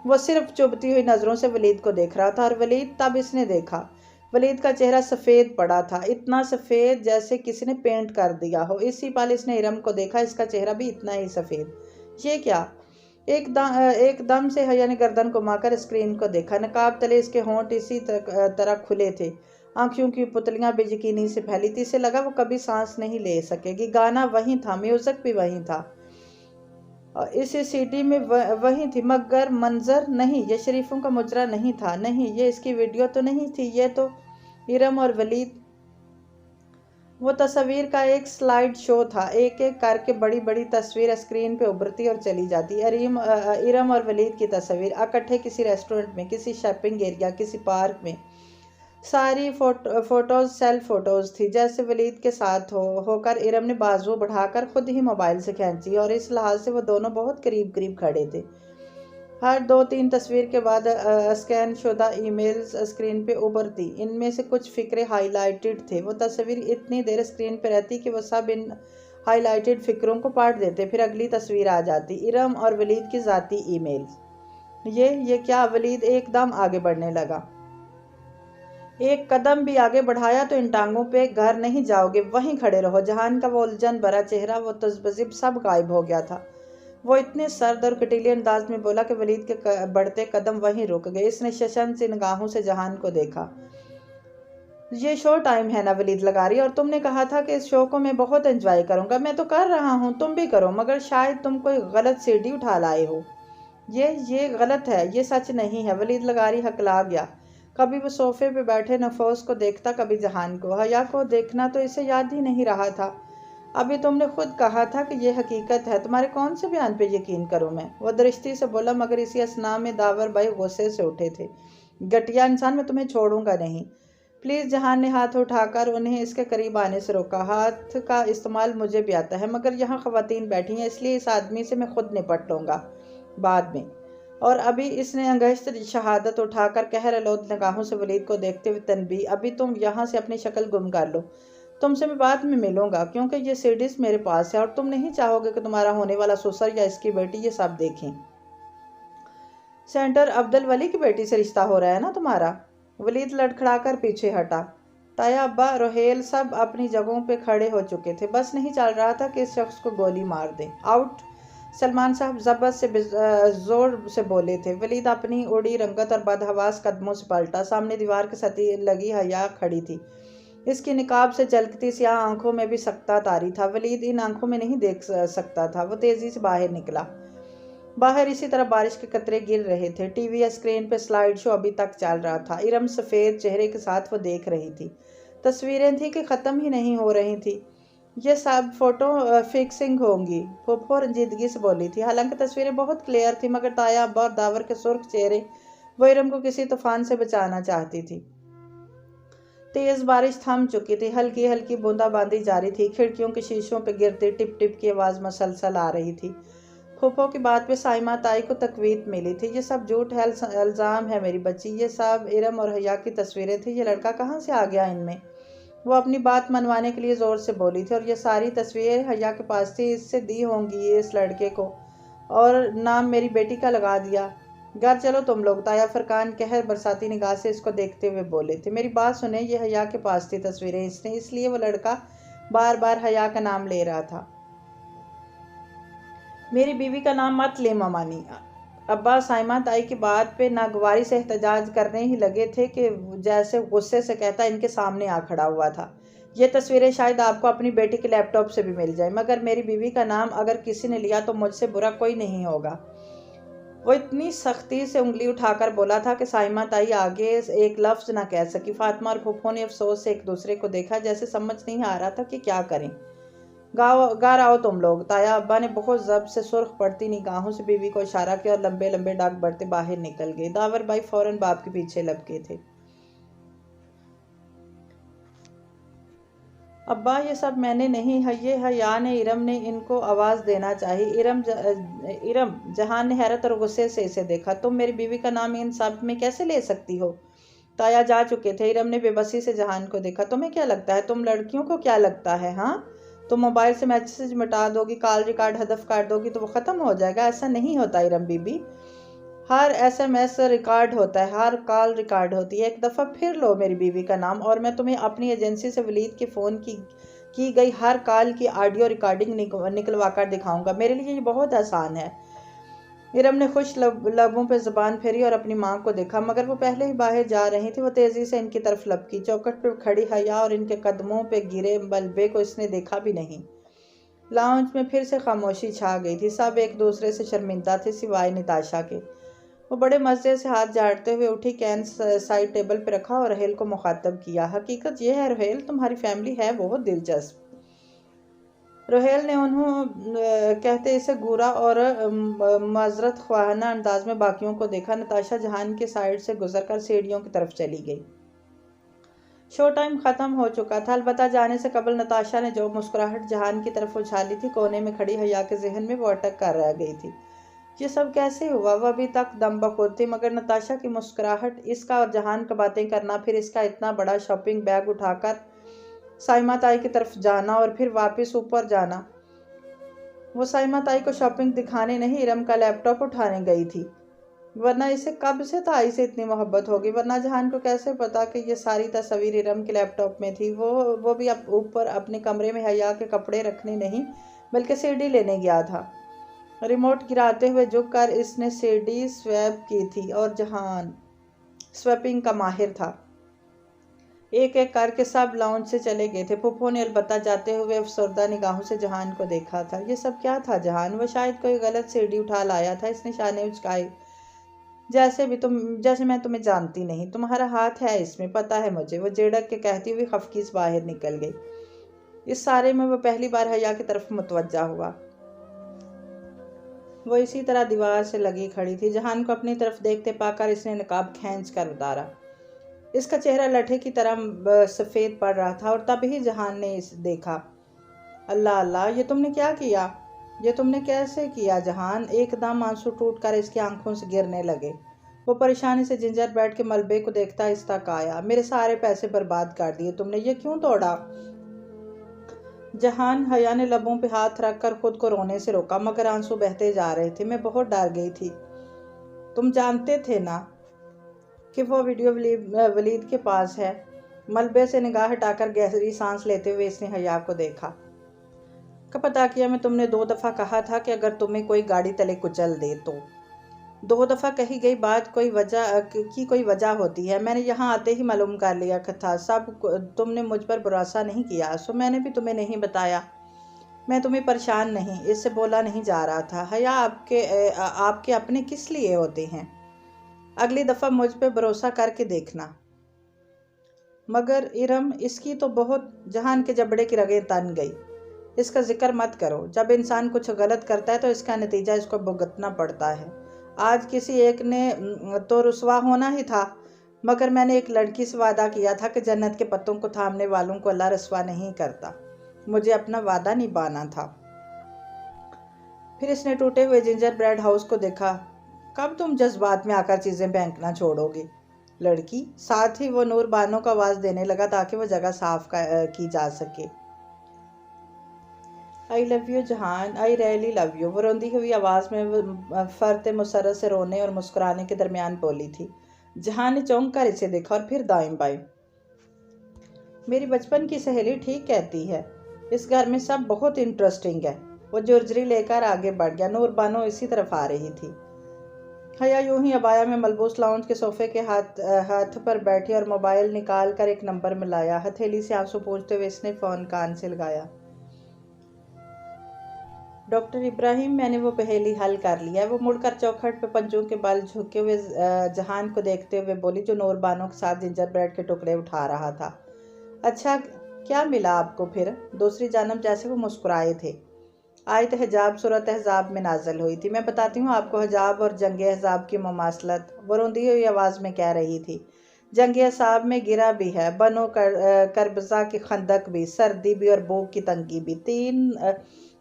वो सिर्फ चुभती हुई नज़रों से वलीद को देख रहा था। और वलीद, तब इसने देखा, वलीद का चेहरा सफ़ेद पड़ा था। इतना सफ़ेद जैसे किसी ने पेंट कर दिया हो। इसी पल इसने इरम को देखा। इसका चेहरा भी इतना ही सफ़ेद। ये क्या? एकदम से हया ने गर्दन घुमाकर स्क्रीन को देखा। नकाब तले इसके होंठ इसी तरह खुले थे। आंखों की पुतलियां बेयकीनी से फैली थी। इसे लगा वो कभी सांस नहीं ले सकेगी। गाना वहीं था, म्यूजिक भी वहीं था, इस सीडी में वहीं थी, मगर मंजर नहीं। ये शरीफों का मुजरा नहीं था। नहीं, ये इसकी वीडियो तो नहीं थी। ये तो इरम और वलीद। वो तस्वीर का एक स्लाइड शो था। एक एक करके बड़ी बड़ी तस्वीर स्क्रीन पे उभरती और चली जाती। इरम और वलीद की तस्वीर इकट्ठे किसी रेस्टोरेंट में, किसी शॉपिंग एरिया, किसी पार्क में। सारी फोटोज़ सेल्फ फोटोज़ थी, जैसे वलीद के साथ होकर इरम ने बाजू बढ़ाकर खुद ही मोबाइल से खींची। और इस लिहाज से वो दोनों बहुत करीब करीब खड़े थे। हर 2-3 तस्वीर के बाद स्कैन शुदा ईमेल्स स्क्रीन पे उभरती। इनमें से कुछ फ़िक्रे हाईलाइटेड थे। वो तस्वीर इतनी देर स्क्रीन पे रहती कि वो सब इन हाईलाइटेड फ़िक्रों को पढ़ देते। फिर अगली तस्वीर आ जाती, इरम और वलीद की ज़ाती ईमेल्स। ये क्या? वलीद एकदम आगे बढ़ने लगा। एक कदम भी आगे बढ़ाया तो इन टांगों पे घर नहीं जाओगे, वहीं खड़े रहो। जहान का वो उलझन भरा चेहरा, वो तज़ब्ज़िब सब गायब हो गया था। वो इतने सर्द और कटीले अंदाज में बोला कि वलीद के बढ़ते कदम वहीं रुक गए। इसने शशम से निगाहों से जहान को देखा। ये शो टाइम है ना वलीद लगारी, और तुमने कहा था कि इस शो को मैं बहुत एंजॉय करूंगा। मैं तो कर रहा हूँ, तुम भी करो, मगर शायद तुम कोई गलत सीढ़ी उठा लाए हो। ये गलत है, ये सच नहीं है। वलीद लगारी हकला गया। कभी वो सोफे पे बैठे नफोस को देखता, कभी जहान को। हया को देखना तो इसे याद ही नहीं रहा था। अभी तुमने खुद कहा था कि ये हकीकत है, तुम्हारे कौन से बयान पे यकीन करूं मैं? वो दृष्टि से बोला, मगर इसी असना में दावर भाई गुस्से से उठे थे। घटिया इंसान, मैं तुम्हें छोड़ूंगा नहीं। प्लीज़। जहान ने हाथ उठाकर उन्हें इसके करीब आने से रोका। हाथ का इस्तेमाल मुझे भी आता है, मगर यहाँ ख़वातीन बैठी हैं, इसलिए इस आदमी से मैं खुद निपट लूँगा बाद में। और अभी इसने अंगश्त शहादत उठाकर कहरआलूद निगाहों से वलीद को देखते हुए तनबी, अभी तुम यहाँ से अपनी शक्ल गुम कर लो। तुमसे मैं बाद में मिलूंगा, क्योंकि ये सीडीज मेरे पास है और तुम नहीं चाहोगे कि तुम्हारा होने वाला ससुर या इसकी बेटी ये सब देखें। सेंटर अब्दुल वली की बेटी से रिश्ता हो रहा है ना तुम्हारा? वलीद लड़खड़ाकर पीछे हटा। ताया, अब्बा, रोहेल सब अपनी जगहों पे खड़े हो चुके थे। बस नहीं चल रहा था कि इस शख्स को गोली मार दें। आउट! सलमान साहब जबरदस्त से जोर से बोले थे। वलीद अपनी उड़ी रंगत और बदहवास कदमों से पलटा। सामने दीवार के सती लगी हया खड़ी थी। इसकी निकाब से झलकती स्याह आंखों में भी सकता तारी था। वलीद इन आंखों में नहीं देख सकता था। वो तेजी से बाहर निकला। बाहर इसी तरह बारिश के कतरे गिर रहे थे। टीवी या स्क्रीन पे स्लाइड शो अभी तक चल रहा था। इरम सफ़ेद चेहरे के साथ वो देख रही थी। तस्वीरें थी कि ख़त्म ही नहीं हो रही थी। ये सब फोटो फिक्सिंग होंगी, फूफो रंजीदगी से बोली थी। हालांकि तस्वीरें बहुत क्लियर थी, मगर ताया, अब्बा और दावर के सुर्ख चेहरे वो इरम को किसी तूफान से बचाना चाहती थी। तेज़ बारिश थम चुकी थी। हल्की हल्की बूंदाबांदी जारी थी। खिड़कियों के शीशों पर गिरती टिप टिप की आवाज़ मसलसल आ रही थी। फूफो की बात पे साइमा ताई को तकवीत मिली थी। ये सब झूठ है, इल्ज़ाम है मेरी बच्ची। ये सब इरम और हया की तस्वीरें थी। ये लड़का कहाँ से आ गया इनमें? वो अपनी बात मनवाने के लिए ज़ोर से बोली थी। और ये सारी तस्वीरें हया के पास थी। इससे दी होंगी ये इस लड़के को, और नाम मेरी बेटी का लगा दिया। घर चलो तुम लोग। ताया फरकान कहर बरसाती निगाह से इसको देखते हुए बोले थे। मेरी बात सुने, ये हया के पास थी तस्वीरें इसने, इसलिए वो लड़का बार बार हया का नाम ले रहा था। मेरी बीवी का नाम मत ले ममानी। अब्बा साइमा ताई की बात पे नागवारी से एहतजाज करने ही लगे थे कि जैसे गुस्से से कहता इनके सामने आ खड़ा हुआ था। ये तस्वीरें शायद आपको अपनी बेटी के लैपटॉप से भी मिल जाए, मगर मेरी बीवी का नाम अगर किसी ने लिया तो मुझसे बुरा कोई नहीं होगा। वो इतनी सख्ती से उंगली उठाकर बोला था कि साइमा ताई आगे एक लफ्ज़ ना कह सकी। फातिमा और फूफो ने अफसोस से एक दूसरे को देखा, जैसे समझ नहीं आ रहा था कि क्या करें। घर आओ तुम लोग। ताया अब्बा ने बहुत जब्त से सुर्ख पड़ती निगाहों से बीवी को इशारा किया और लंबे लंबे डाक बढ़ते बाहर निकल गए। दावर भाई फौरन बाप के पीछे लपके थे। अब्बा, ये सब मैंने नहीं है, ये हया ने, इरम ने इनको आवाज़ देना चाहिए। इरम। जहान ने हैरत और गुस्से से इसे देखा। तुम मेरी बीवी का नाम इन सब में कैसे ले सकती हो? ताया जा चुके थे। इरम ने बेबसी से जहान को देखा। तुम्हें क्या लगता है, तुम लड़कियों को क्या लगता है? हाँ, तुम मोबाइल से मैसेज मिटा दोगी, कॉल रिकॉर्ड हदफ कर दोगी तो वो ख़त्म हो जाएगा? ऐसा नहीं होता इरम बीबी। हर SMS रिकॉर्ड होता है, हर कॉल रिकॉर्ड होती है। एक दफ़ा फिर लो मेरी बीवी का नाम, और मैं तुम्हें अपनी एजेंसी से वलीद के फ़ोन की गई हर कॉल की ऑडियो रिकॉर्डिंग निकलवा कर दिखाऊंगा। मेरे लिए ये बहुत आसान है। इरम ने खुश लबों पे ज़ुबान फेरी और अपनी माँ को देखा, मगर वो पहले ही बाहर जा रही थी। वो तेज़ी से इनकी तरफ लपकी। चौखट पे खड़ी हया और इनके कदमों पे गिरे मलबे को इसने देखा भी नहीं। लाउंज में फिर से खामोशी छा गई थी। सब एक दूसरे से शर्मिंदा थे, सिवाय निताशा के। वो बड़े मज़े से हाथ झाड़ते हुए उठी, कैन साइड टेबल पर रखा और रोहेल को मुखातब किया। हकीकत यह है रोहेल, तुम्हारी फैमिली है बहुत दिलचस्प। रोहेल ने कहते इसे घूरा और माजरत ख्वाहाना अंदाज में बाकियों को देखा। नताशा जहान के साइड से गुजरकर सीढ़ियों की तरफ चली गई। शो टाइम ख़त्म हो चुका था। अलबत्ता जाने से कबल नताशा ने जो मुस्कुराहट जहान की तरफ उछाली थी, कोने में खड़ी हया के जहन में वो अटक कर रह गई थी। ये सब कैसे हुआ? वह अभी तक दम बखुद थी, मगर नताशा की मुस्कुराहट, इसका और जहान का बातें करना, फिर इसका इतना बड़ा शॉपिंग बैग उठाकर साइमा ताई की तरफ जाना और फिर वापस ऊपर जाना। वो साइमा ताई को शॉपिंग दिखाने नहीं, इरम का लैपटॉप उठाने गई थी। वरना इसे कब से ताई से इतनी मोहब्बत होगी, वरना जहान को कैसे पता कि ये सारी तस्वीर इरम के लैपटॉप में थी। वो भी ऊपर अपने कमरे में हया के कपड़े रखने नहीं बल्कि सीडी लेने गया था। रिमोट गिराते हुए झुक कर इसने सीडी स्वैप की थी और जहान स्वैपिंग का माहिर था। एक एक करके सब लाउंज से चले गए थे। फूफो ने अलबत्ता जाते हुए अफसरदा निगाहों से जहान को देखा था। ये सब क्या था जहान? वो शायद कोई गलत सीडी उठा लाया था। इसने शाने उचकाए, जैसे मैं तुम्हें जानती नहीं, तुम्हारा हाथ है इसमें, पता है मुझे। वो जेड़क के कहती हुई खफकीस बाहर निकल गई। इस सारे में वो पहली बार हया की तरफ मुतवज्जा हुआ। वो इसी तरह दीवार से लगी खड़ी थी। जहान को अपनी तरफ देखते पाकर इसने नकाब खींच कर उतारा। इसका चेहरा लठे की तरह सफ़ेद पड़ रहा था और तभी जहान ने इसे देखा। अल्लाह अल्लाह, ये तुमने क्या किया? ये तुमने कैसे किया जहान? एकदम आंसू टूट कर इसकी आंखों से गिरने लगे। वो परेशानी से जिंजर ब्रेड के मलबे को देखता इस तक आया। मेरे सारे पैसे बर्बाद कर दिए तुमने, ये क्यों तोड़ा? जहान हया ने लबों पे हाथ रखकर खुद को रोने से रोका, मगर आंसू बहते जा रहे थे। मैं बहुत डर गई थी। तुम जानते थे ना कि वो वीडियो वलीद के पास है? मलबे से निगाह हटाकर गहरी सांस लेते हुए इसने हया को देखा। का पता किया मैं तुमने 2 दफ़ा कहा था कि अगर तुम्हें कोई गाड़ी तले कुचल दे तो। 2 दफ़ा कही गई बात कोई वजह होती है। मैंने यहाँ आते ही मालूम कर लिया था सब। तुमने मुझ पर भरोसा नहीं किया, सो मैंने भी तुम्हें नहीं बताया। मैं तुम्हें परेशान नहीं, इससे बोला नहीं जा रहा था। हया आपके अपने किस लिए होते हैं? अगली दफ़ा मुझ पर भरोसा करके देखना। मगर इरम, इसकी तो बहुत। जहान के जबड़े की रगें तन गई। इसका जिक्र मत करो। जब इंसान कुछ गलत करता है तो इसका नतीजा इसको भुगतना पड़ता है। आज किसी एक ने तो रुसवा होना ही था, मगर मैंने एक लड़की से वादा किया था कि जन्नत के पत्तों को थामने वालों को अल्लाह रुसवा नहीं करता। मुझे अपना वादा निभाना था। फिर इसने टूटे हुए जिंजर ब्रेड हाउस को देखा। कब तुम जज्बात में आकर चीज़ें फेंकना छोड़ोगे लड़की? साथ ही वो नूर बानो को आवाज़ देने लगा ताकि वो जगह साफ की जा सके। आई लव यू जहान, आई रियली लव यू। वो रोंदी हुई आवाज़ में फ़र्त मुसर्रत से रोने और मुस्कुराने के दरमियान बोली थी। जहान ने चौंक कर इसे देखा और फिर दाएं बाएं। मेरी बचपन की सहेली ठीक कहती है, इस घर में सब बहुत इंटरेस्टिंग है। वो जुर्जरी लेकर आगे बढ़ गया। नूर बानो इसी तरफ आ रही थी। हया यूं ही अबाया में मलबूस लाउंज के सोफे के हाथ पर बैठी और मोबाइल निकाल कर एक नंबर मिलाया। हथेली से आंसू पोंछते हुए इसने फ़ोन कान से लगाया। डॉक्टर इब्राहिम, मैंने वो पहेली हल कर लिया है। वो मुड़कर चौखट पे पंजों के बल झुके हुए जहान को देखते हुए बोली, जो नूर बानो के साथ जिंजर ब्रेड के टुकड़े उठा रहा था। अच्छा, क्या मिला आपको फिर? दूसरी जानब जैसे वो मुस्कुराए थे। आयत हिजाब सूरत हिजाब में नाजल हुई थी। मैं बताती हूँ आपको हिजाब और जंग हिजाब की मुमासलत। वो रोंदी हुई आवाज़ में कह रही थी। जंग हिजाब में गिरा भी है, बनो करबजा की खंदक भी, सर्दी भी और भूख की तंगी भी। 3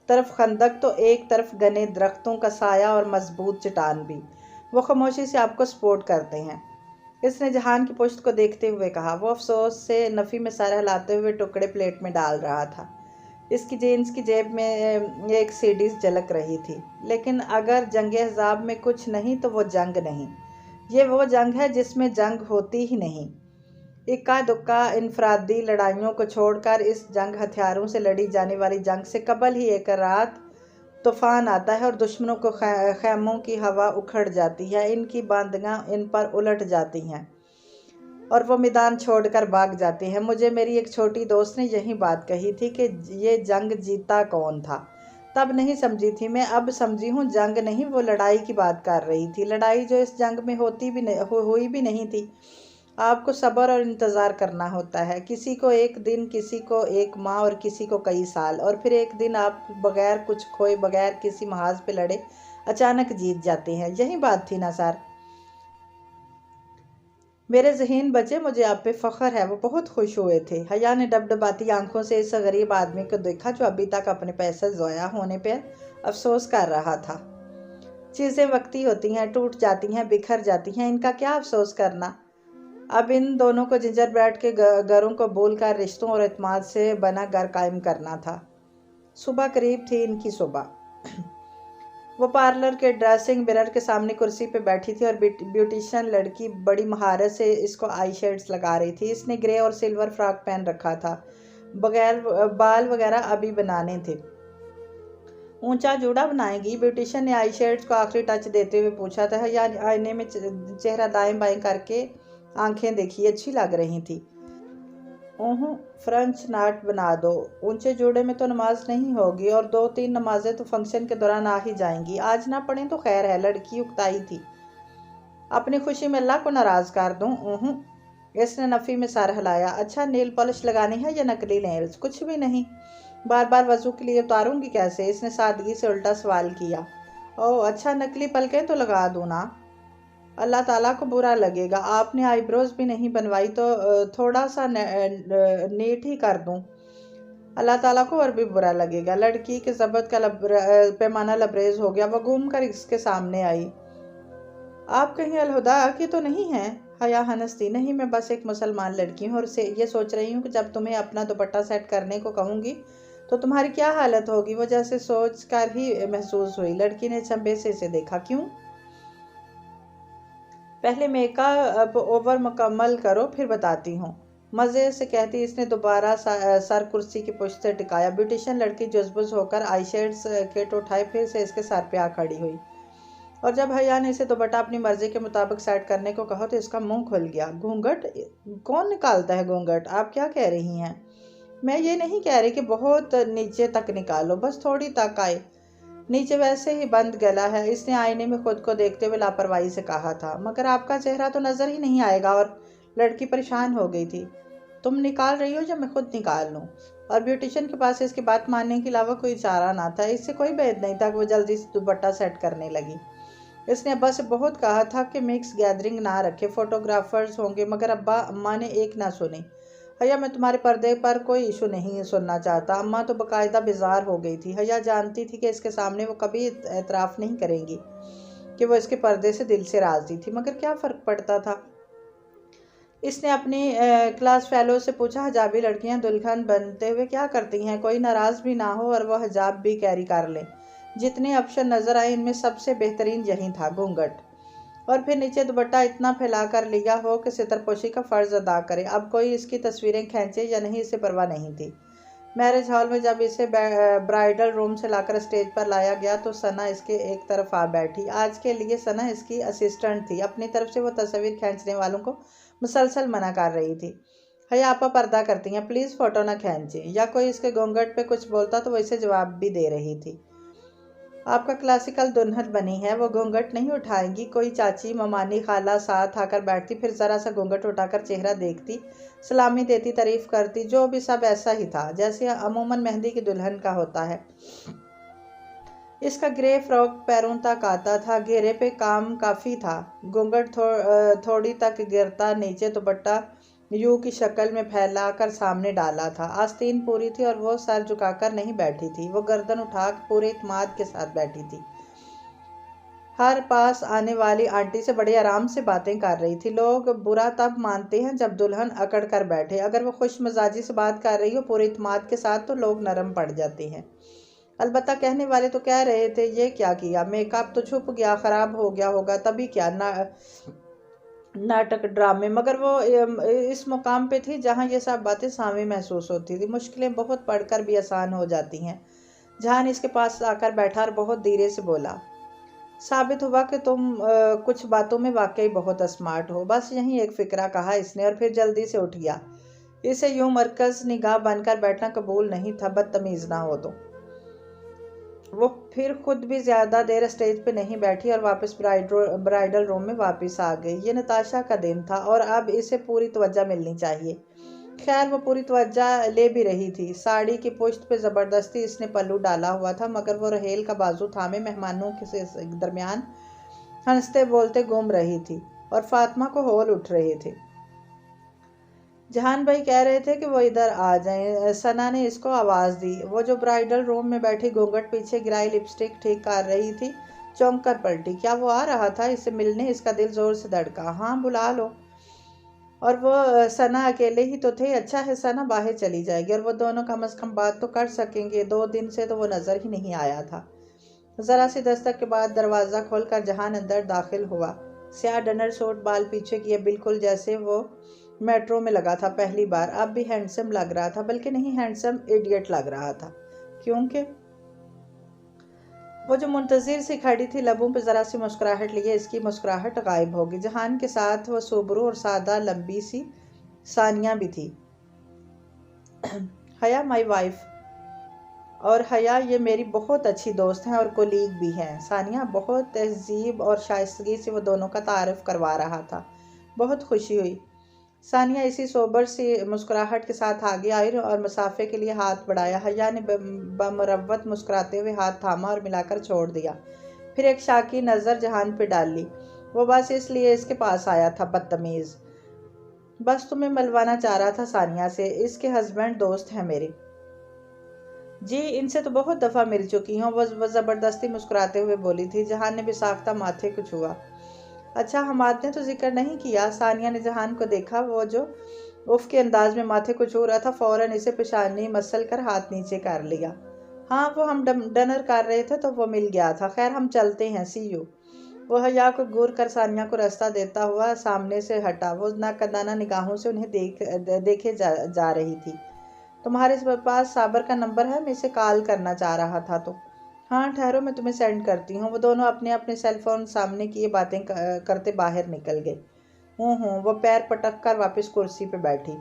तरफ खंदक तो एक तरफ घने दरख्तों का साया और मजबूत चट्टान भी। वो खामोशी से आपको सपोर्ट करते हैं। इसने जहान की पुश्त को देखते हुए कहा। वो अफसोस से नफ़ी में सर हिलाते हुए टुकड़े प्लेट में डाल रहा था। इसकी जीन्स की जेब में एक सीडी झलक रही थी। लेकिन अगर जंग हिजाब में कुछ नहीं तो वो जंग नहीं। ये वो जंग है जिसमें जंग होती ही नहीं। इक्का दुक्का इनफरादी लड़ाइयों को छोड़कर इस जंग हथियारों से लड़ी जाने वाली जंग से कबल ही एक रात तूफान आता है और दुश्मनों को खैमों की हवा उखड़ जाती है। इनकी बांदियाँ इन पर उलट जाती हैं और वो मैदान छोड़कर भाग जाते हैं। मुझे मेरी एक छोटी दोस्त ने यही बात कही थी कि ये जंग जीता कौन था। तब नहीं समझी थी मैं, अब समझी हूँ। जंग नहीं, वो लड़ाई की बात कर रही थी। लड़ाई जो इस जंग में हुई भी नहीं थी। आपको सब्र और इंतज़ार करना होता है। किसी को एक दिन, किसी को 1 माह और किसी को कई साल। और फिर एक दिन आप बगैर कुछ खोए, बगैर किसी महाज पे लड़े अचानक जीत जाते हैं। यही बात थी ना सर? मेरे जहन बचे, मुझे आप पे फ़ख्र है। वो बहुत खुश हुए थे। हया ने डबडबाती आंखों से इस गरीब आदमी को देखा जो अभी तक अपने पैसे ज़ाया होने पर अफसोस कर रहा था। चीज़ें वक्ती होती हैं, टूट जाती हैं, बिखर जाती हैं। इनका क्या अफसोस करना? अब इन दोनों को जिंजर ब्रेड के घरों को भूलकर रिश्तों और एतमाद से बना घर कायम करना था। सुबह करीब थी इनकी सुबह। वो पार्लर के ड्रेसिंग मिरर के सामने कुर्सी पे बैठी थी और ब्यूटिशियन लड़की बड़ी महारत से इसको आई शेड्स लगा रही थी। इसने ग्रे और सिल्वर फ्रॉक पहन रखा था, बगैर बाल वगैरह अभी बनाने थे। ऊंचा जूड़ा बनाएगी? ब्यूटिशियन ने आई शेड्स को आखिरी टच देते हुए पूछा था। या आईने में चेहरा दाएं बाएं करके आंखें देखी, अच्छी लग रही थी। फ्रेंच नाट बना दो। ऊंचे जोड़े में तो नमाज नहीं होगी और 2-3 नमाजें तो फंक्शन के दौरान आ ही जाएंगी। आज ना पढ़े तो खैर है, लड़की उकताई थी। अपनी खुशी में अल्लाह को नाराज कर दूं? इसने नफ़ी में सर हिलाया। अच्छा, नेल पॉलिश लगानी है या नकली नेल्स? कुछ भी नहीं। बार बार वजू के लिए उतारूंगी कैसे? इसने सादगी से उल्टा सवाल किया। ओह अच्छा, नकली पलकें तो लगा दूं ना? अल्लाह ताला को बुरा लगेगा। आपने आईब्रोज भी नहीं बनवाई तो थोड़ा सा नेट ही कर दूं? अल्लाह ताला को और भी बुरा लगेगा। लड़की के ज़बत का पैमाना लबरेज हो गया। वह घूम कर इसके सामने आई। आप कहीं अलहुदा की तो नहीं हैं? हया हंसती। नहीं, मैं बस एक मुसलमान लड़की हूँ और ये सोच रही हूँ कि जब तुम्हें अपना दुपट्टा सेट करने को कहूँगी तो तुम्हारी क्या हालत होगी। वो जैसे सोच कर ही महसूस हुई। लड़की ने चंबे से इसे देखा। क्यों? पहले मेकअप ओवर मुकम्मल करो, फिर बताती हूँ, मज़े से कहती इसने दोबारा सर कुर्सी की पुश्त से टिकाया। ब्यूटिशियन लड़की जुज़बुज़ होकर आईशेड्स किट उठाए फिर से इसके सर पे आ खड़ी हुई और जब हया ने इसे दुपट्टा अपनी मर्जी के मुताबिक सेट करने को कहा तो इसका मुंह खुल गया। घूंघट? कौन निकालता है घूंघट? आप क्या कह रही हैं? मैं ये नहीं कह रही कि बहुत नीचे तक निकालो, बस थोड़ी तक आए। नीचे वैसे ही बंद गला है, इसने आईने में खुद को देखते हुए लापरवाही से कहा था। मगर आपका चेहरा तो नजर ही नहीं आएगा। और लड़की परेशान हो गई थी। तुम निकाल रही हो या मैं खुद निकाल लूं? और ब्यूटिशियन के पास इसकी बात मानने के अलावा कोई चारा ना था। इससे कोई भेद नहीं था कि वो जल्दी से दुपट्टा सेट करने लगी। इसने अब्बा से बहुत कहा था कि मिक्स गैदरिंग ना रखे, फोटोग्राफर्स होंगे, मगर अब्बा अम्मा ने एक ना सुनी। हया, मैं तुम्हारे पर्दे पर कोई इशू नहीं सुनना चाहता। अम्मा तो बाकायदा बेजार हो गई थी। हया जानती थी कि इसके सामने वो कभी एतराफ़ नहीं करेंगी कि वो इसके पर्दे से दिल से राज़ी थी, मगर क्या फ़र्क पड़ता था। इसने अपनी क्लास फेलो से पूछा, हिजाबी लड़कियां दुल्हन बनते हुए क्या करती हैं? कोई नाराज़ भी ना हो और वह हिजाब भी कैरी कर लें। जितने ऑप्शन नज़र आए इनमें सबसे बेहतरीन यही था, घूंघट। और फिर नीचे दुपट्टा इतना फैला कर लिया हो कि सितरपोशी का फ़र्ज़ अदा करे। अब कोई इसकी तस्वीरें खींचे या नहीं, इसे परवाह नहीं थी। मैरिज हॉल में जब इसे ब्राइडल रूम से लाकर स्टेज पर लाया गया तो सना इसके एक तरफ आ बैठी। आज के लिए सना इसकी असिस्टेंट थी। अपनी तरफ से वो तस्वीर खींचने वालों को मुसलसल मना कर रही थी। हया आपा पर्दा करती हैं, प्लीज़ फ़ोटो ना खींचें। या कोई इसके घूंघट पे कुछ बोलता तो वो इसे जवाब भी दे रही थी। आपका क्लासिकल दुल्हन बनी है, वो घूंघट नहीं उठाएंगी। कोई चाची ममानी खाला साथ आकर बैठती, फिर ज़रा सा घूंघट उठाकर चेहरा देखती, सलामी देती, तारीफ़ करती। जो भी सब ऐसा ही था जैसे अमूमन मेहंदी की दुल्हन का होता है। इसका ग्रे फ्रॉक पैरों तक आता था, घेरे पे काम काफ़ी था। घूंघट थोड़ी तक गिरता, नीचे दुपट्टा यू की शक्ल में फैलाकर सामने डाला था। आस्तीन पूरी थी और वो सर झुकाकर नहीं बैठी थी, वो गर्दन उठाकर पूरे इत्मीनान के साथ बैठी थी। हर पास आने वाली आंटी से बड़े आराम से बातें कर रही थी। लोग बुरा तब मानते हैं जब दुल्हन अकड़ कर बैठे। अगर वो खुश मिजाजी से बात कर रही हो पूरे इत्मीनान के साथ तो लोग नरम पड़ जाते हैं। अलबत्ता कहने वाले तो कह रहे थे, ये क्या किया, मेकअप तो छुप गया, ख़राब हो गया होगा, तभी क्या नाटक ड्रामे। मगर वो इस मुकाम पे थी जहाँ ये सब बातें सामी महसूस होती थी। मुश्किलें बहुत पढ़कर भी आसान हो जाती हैं। जहान इसके पास आकर बैठा और बहुत धीरे से बोला, साबित हुआ कि तुम कुछ बातों में वाकई बहुत स्मार्ट हो। बस यही एक फ़िक्रा कहा इसने और फिर जल्दी से उठ गया। इसे यूं मरकज़ निगाह बनकर बैठना कबूल नहीं था, बदतमीज़ ना हो तो। वो फिर खुद भी ज़्यादा देर स्टेज पे नहीं बैठी और वापस ब्राइडल रूम में वापस आ गई। ये नताशा का दिन था और अब इसे पूरी तवज्जो मिलनी चाहिए। खैर वो पूरी तवज्जो ले भी रही थी। साड़ी की पुश्त पे ज़बरदस्ती इसने पल्लू डाला हुआ था, मगर वो रहेल का बाजू थामे मेहमानों के दरमियान हंसते बोलते घूम रही थी और फातिमा को हौल उठ रहे थे। जहान भाई कह रहे थे कि वो इधर आ जाएं। सना ने इसको आवाज़ दी। वो जो ब्राइडल रूम में बैठी घूंघट पीछे गिराई लिपस्टिक ठीक कर रही थी, चौंक कर पलटी। क्या वो आ रहा था इससे मिलने? इसका दिल ज़ोर से धड़का। हाँ, बुला लो। और वो सना अकेले ही तो थे। अच्छा है, सना बाहर चली जाएगी और वो दोनों कम अज़ कम बात तो कर सकेंगे। 2 दिन से तो वो नज़र ही नहीं आया था। जरा सी दस्तक के बाद दरवाज़ा खोलकर जहान अंदर दाखिल हुआ। स्याह डिनर सूट, बाल पीछे किए, बिल्कुल जैसे वो मेट्रो में लगा था पहली बार। अब भी हैंडसम लग रहा था, बल्कि नहीं, हैंडसम इडियट लग रहा था, क्योंकि वो जो मुंतजिर सी खड़ी थी, लबों पे ज़रा सी मुस्कुराहट लिए इसकी मुस्कुराहट गायब होगी। जहान के साथ वो सुबरू और सादा लंबी सी सानिया भी थी। हया माई वाइफ, और हया ये मेरी बहुत अच्छी दोस्त हैं और कोलीग भी हैं। सानिया बहुत तहजीब और शाइस्तगी से वो दोनों का तारफ़ करवा रहा था। बहुत खुशी हुई। सानिया इसी सोबर सी मुस्कुराहट के साथ आगे आई और मुसाफे के लिए हाथ बढ़ाया। हया ने बमुरव्वत मुस्कुराते हुए हाथ थामा और मिलाकर छोड़ दिया। फिर एक शाकी नज़र जहान पे डाल ली। वो बस इसलिए इसके पास आया था, बदतमीज़। बस तुम्हें मिलवाना चाह रहा था सानिया से, इसके हस्बैंड दोस्त हैं मेरे। जी, इनसे तो बहुत दफ़ा मिल चुकी हूँ, वो ज़बरदस्ती मुस्कुराते हुए बोली थी। जहान ने भी साख्ता माथे को छुआ। अच्छा, हमाद ने तो जिक्र नहीं किया। सानिया ने जहान को देखा, वो जो उफ के अंदाज में माथे को छू रहा था, फ़ौरन इसे पेशानी मसल कर हाथ नीचे कर लिया। हाँ, वो हम डिनर कर रहे थे तो वो मिल गया था। खैर, हम चलते हैं, सी यू। वो हया को घूर कर सानिया को रास्ता देता हुआ सामने से हटा। वो नाकदाना निगाहों से उन्हें देखे जा रही थी। तुम्हारे पास साबर का नंबर है? मैं इसे कॉल करना चाह रहा था। तो हाँ, ठहरो, मैं तुम्हें सेंड करती हूँ। वो दोनों अपने अपने सेलफोन सामने किए बातें करते बाहर निकल गए। वो पैर पटक कर वापस कुर्सी पे बैठी।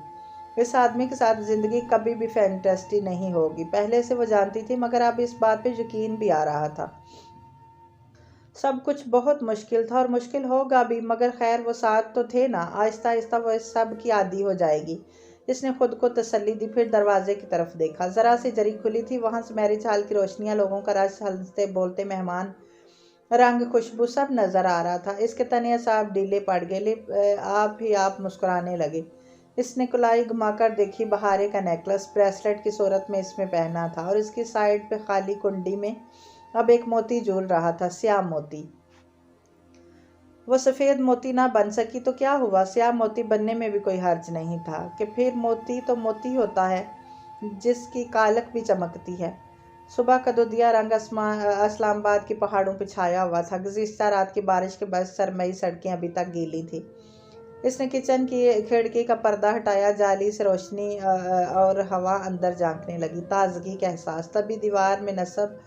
इस आदमी के साथ ज़िंदगी कभी भी फैंटेस्टी नहीं होगी, पहले से वो जानती थी, मगर अब इस बात पे यकीन भी आ रहा था। सब कुछ बहुत मुश्किल था और मुश्किल होगा भी, मगर खैर वो साथ तो थे ना। आहिस्ता आहिस्ता वो इस सब की आदी हो जाएगी। इसने खुद को तसल्ली दी, फिर दरवाजे की तरफ देखा। ज़रा सी जरी खुली थी, वहाँ से मैरिज हॉल की रोशनियाँ, लोगों का रश, हंसते बोलते मेहमान, रंग, खुशबू सब नज़र आ रहा था। इसके तने साफ ढीले पड़ गए, आप ही आप मुस्कुराने लगे। इसने कुलाई घुमाकर देखी। बहारे का नेकलेस ब्रेसलेट की सूरत में इसमें पहना था और इसकी साइड पे खाली कुंडी में अब एक मोती झूल रहा था, स्याह मोती। वो सफ़ेद मोती ना बन सकी तो क्या हुआ, स्याह मोती बनने में भी कोई हर्ज नहीं था। कि फिर मोती तो मोती होता है, जिसकी कालक भी चमकती है। सुबह का दुधिया रंग इस्लामाबाद के पहाड़ों पर छाया हुआ था। गुज़िश्ता रात की बारिश के बाद सरमई सड़कें अभी तक गीली थी। इसने किचन की खिड़की का पर्दा हटाया। जाली से रोशनी और हवा अंदर झांकने लगी, ताजगी का एहसास। तभी दीवार में नस्ब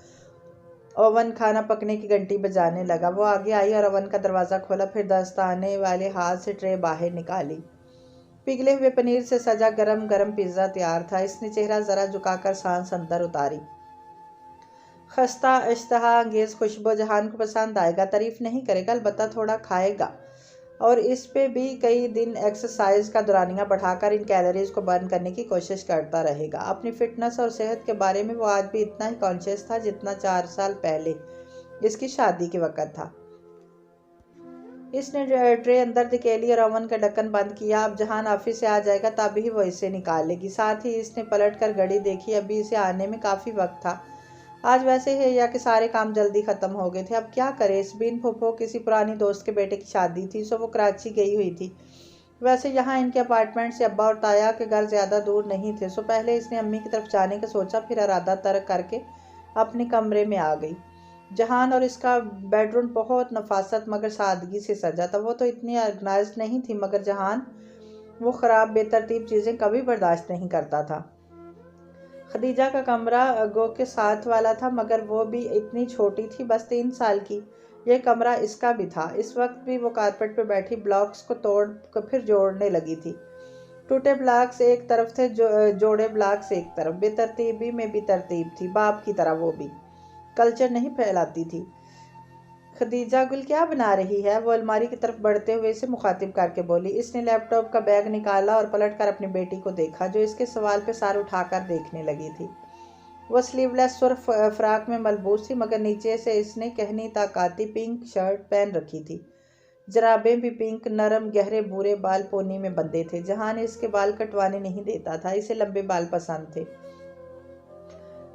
ओवन खाना पकने की घंटी बजाने लगा। वो आगे आई और ओवन का दरवाज़ा खोला, फिर दस्ताने वाले हाथ से ट्रे बाहर निकाली। पिघले हुए पनीर से सजा गरम गरम पिज़्ज़ा तैयार था। इसने चेहरा ज़रा झुकाकर सांस अंदर उतारी। खस्ता इश्तहा अंगेज़ खुशबू जहान को पसंद आएगा। तारीफ़ नहीं करेगा, अलबत्ता थोड़ा खाएगा, और इस पे भी कई दिन एक्सरसाइज का दौरानिया बढ़ाकर इन कैलोरीज को बर्न करने की कोशिश करता रहेगा। अपनी फिटनेस और सेहत के बारे में वो आज भी इतना ही कॉन्शियस था जितना 4 साल पहले इसकी शादी के वक़्त था। इसने ट्रे अंदर धकेली और ओवन का ढक्कन बंद किया। अब जहान ऑफिस से आ जाएगा तभी वो इसे निकालेगी। साथ ही इसने पलट कर घड़ी देखी, अभी इसे आने में काफ़ी वक्त था। आज वैसे ही या कि सारे काम जल्दी ख़त्म हो गए थे। अब क्या करे, इसबिन फूफो किसी पुरानी दोस्त के बेटे की शादी थी, सो वो कराची गई हुई थी। वैसे यहाँ इनके अपार्टमेंट से अब्बा और ताया के घर ज़्यादा दूर नहीं थे, सो पहले इसने अम्मी की तरफ जाने का सोचा, फिर इरादा तर्क करके अपने कमरे में आ गई। जहान और इसका बेडरूम बहुत नफासत मगर सादगी से सजा था। वो तो इतनी ऑर्गेनाइज नहीं थी, मगर जहान वो ख़राब बेतरतीब चीज़ें कभी बर्दाश्त नहीं करता था। खदीजा का कमरा गो के साथ वाला था, मगर वो भी इतनी छोटी थी, बस 3 साल की। यह कमरा इसका भी था। इस वक्त भी वो कारपेट पर बैठी ब्लॉक्स को तोड़ कर फिर जोड़ने लगी थी। टूटे ब्लॉक्स एक तरफ थे, जोड़े ब्लॉक्स एक तरफ। बेतरतीबी में भी तरतीब थी, बाप की तरह वो भी कल्चर नहीं फैलाती थी। खदीजा गुल क्या बना रही है, वो अलमारी की तरफ बढ़ते हुए इसे मुखातिब करके बोली। इसने लैपटॉप का बैग निकाला और पलटकर अपनी बेटी को देखा, जो इसके सवाल पे सर उठाकर देखने लगी थी। वह स्लीवलेस सुर्ख फ्राक में मलबूस थी, मगर नीचे से इसने कहनी ताकाती पिंक शर्ट पहन रखी थी। जराबें भी पिंक, नरम गहरे भूरे बाल पोनी में बंधे थे। जहान इसके बाल कटवाने नहीं देता था, इसे लंबे बाल पसंद थे,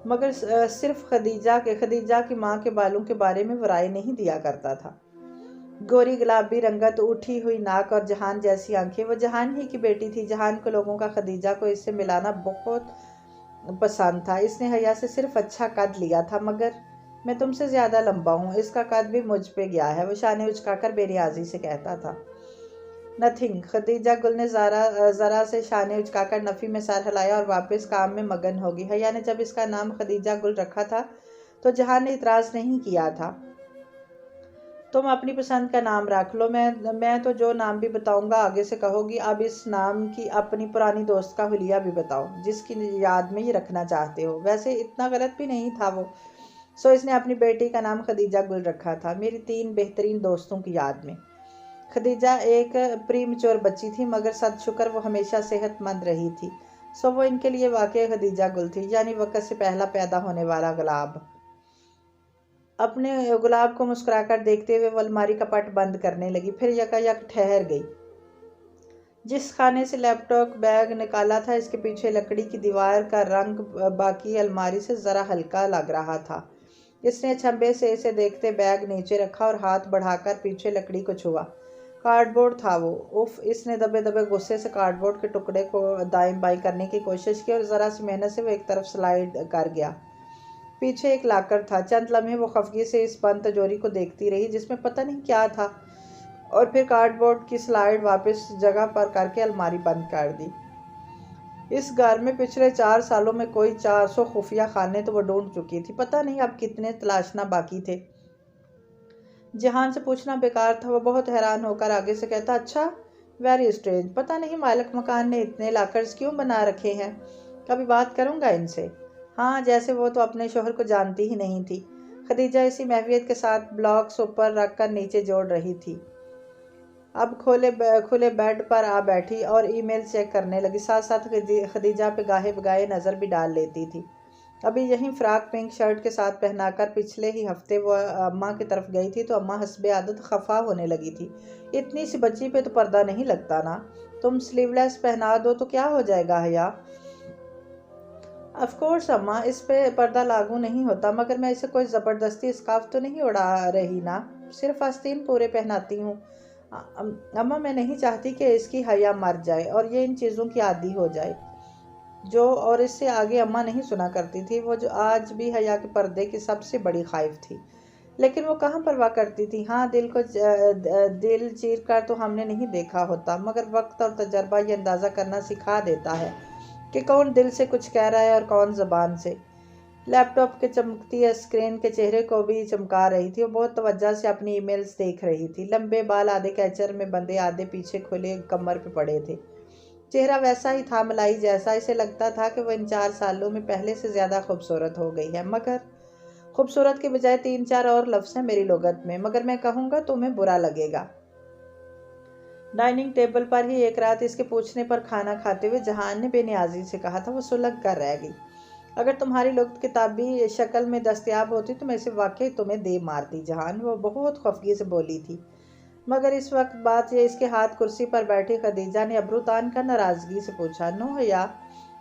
मगर सिर्फ खदीजा की माँ के बालों के बारे में वो राय नहीं दिया करता था। गोरी गुलाबी रंगत, उठी हुई नाक और जहान जैसी आंखें। वो जहान ही की बेटी थी। जहान को लोगों का खदीजा को इससे मिलाना बहुत पसंद था। इसने हया से सिर्फ अच्छा कद लिया था, मगर मैं तुमसे ज़्यादा लंबा हूँ, इसका कद भी मुझ पे गया है, वो शाने उचकाकर बेरियाजी से कहता था। नथिंग। खदीजा गुल ने ज़रा से शाने उचकाकर नफ़ी में सर हिलाया और वापस काम में मगन हो गई। हया ने जब इसका नाम खदीजा गुल रखा था तो जहान ने इतराज़ नहीं किया था। तुम अपनी पसंद का नाम रख लो, मैं तो जो नाम भी बताऊंगा आगे से कहोगी। अब इस नाम की अपनी पुरानी दोस्त का हुलिया भी बताओ जिसकी याद में ये रखना चाहते हो। वैसे इतना गलत भी नहीं था वो। सो इसने अपनी बेटी का नाम खदीजा गुल रखा था, मेरी 3 बेहतरीन दोस्तों की याद में। खदीजा एक प्रीमच्योर बच्ची थी, मगर सदशुक्र वो हमेशा सेहतमंद रही थी। सो वो इनके लिए वाकई खदीजा गुल थी, यानी वक़्त से पहला पैदा होने वाला गुलाब। अपने गुलाब को मुस्कुराकर देखते हुए वो अलमारी का पट बंद करने लगी, फिर यकायक ठहर गई। जिस खाने से लैपटॉप बैग निकाला था, इसके पीछे लकड़ी की दीवार का रंग बाकी अलमारी से ज़रा हल्का लग रहा था। इसने अचंभे से इसे देखते बैग नीचे रखा और हाथ बढ़ाकर पीछे लकड़ी को छुआ। कार्डबोर्ड था वो। उफ। इसने दबे दबे गुस्से से कार्डबोर्ड के टुकड़े को दाएं बाएं करने की कोशिश की और ज़रा सी मेहनत से वो एक तरफ स्लाइड कर गया। पीछे एक लाकर था। चंद लम्हे वो खफगी से इस बंद तिजोरी को देखती रही जिसमें पता नहीं क्या था, और फिर कार्डबोर्ड की स्लाइड वापस जगह पर करके अलमारी बंद कर दी। इस घर में पिछले 4 सालों में कोई 400 खुफिया खाने तो वो ढूंढ चुकी थी, पता नहीं अब कितने तलाशना बाकी थे। जहान से पूछना बेकार था। वो बहुत हैरान होकर आगे से कहता, अच्छा, वेरी स्ट्रेंज। पता नहीं मालिक मकान ने इतने लाकर्स क्यों बना रखे हैं। कभी बात करूंगा इनसे। हाँ, जैसे वो तो अपने शोहर को जानती ही नहीं थी। खदीजा इसी महवियत के साथ ब्लॉक्स ऊपर रख कर नीचे जोड़ रही थी। अब खुले बेड पर आ बैठी और ईमेल चेक करने लगी, साथ साथ खदीजा पे गाहे बगाए नज़र भी डाल लेती थी। अभी यही फ्रॉक पिंक शर्ट के साथ पहनाकर पिछले ही हफ्ते वो अम्मा की तरफ गई थी तो अम्मा हस्बे आदत खफा होने लगी थी। इतनी सी बच्ची पे तो पर्दा नहीं लगता ना, तुम स्लीवलेस पहना दो तो क्या हो जाएगा हया। ऑफ कोर्स अम्मा, इस पे पर्दा लागू नहीं होता, मगर मैं इसे कोई ज़बरदस्ती स्कार्फ तो नहीं उड़ा रही ना, सिर्फ आस्तीन पूरे पहनाती हूँ। अम्मा, मैं नहीं चाहती कि इसकी हया मर जाए और ये इन चीज़ों की आदी हो जाए। जो और इससे आगे अम्मा नहीं सुना करती थी, वो जो आज भी हया के पर्दे की सबसे बड़ी खाइफ थी। लेकिन वो कहाँ परवाह करती थी। हाँ, दिल चीर कर तो हमने नहीं देखा होता, मगर वक्त और तजर्बा ये अंदाज़ा करना सिखा देता है कि कौन दिल से कुछ कह रहा है और कौन ज़बान से। लैपटॉप के चमकती स्क्रीन के चेहरे को भी चमका रही थी। वो बहुत तवज्जो से अपनी ईमेल्स देख रही थी। लंबे बाल आधे कैचर में बंधे, आधे पीछे खुले कमर पे पड़े थे। चेहरा वैसा ही था, मलाई जैसा। इसे लगता था कि वो इन 4 सालों में पहले से ज़्यादा खूबसूरत हो गई है। मगर खूबसूरत के बजाय 3-4 और लफ्ज़ हैं मेरी लुगत में, मगर मैं कहूँगा तुम्हें बुरा लगेगा। डाइनिंग टेबल पर ही एक रात इसके पूछने पर खाना खाते हुए जहान ने बेनियाजी से कहा था, वो सुलग कर रह गई। अगर तुम्हारी लुग़त किताबी शक्ल में दस्तयाब होती तो मैं इसे वाकई तुम्हें दे मारती जहान, वो बहुत खफगी से बोली थी। मगर इस वक्त बात ये इसके हाथ कुर्सी पर बैठी खदीजा ने अब्रू तान कर नाराज़गी से पूछा, नो हया,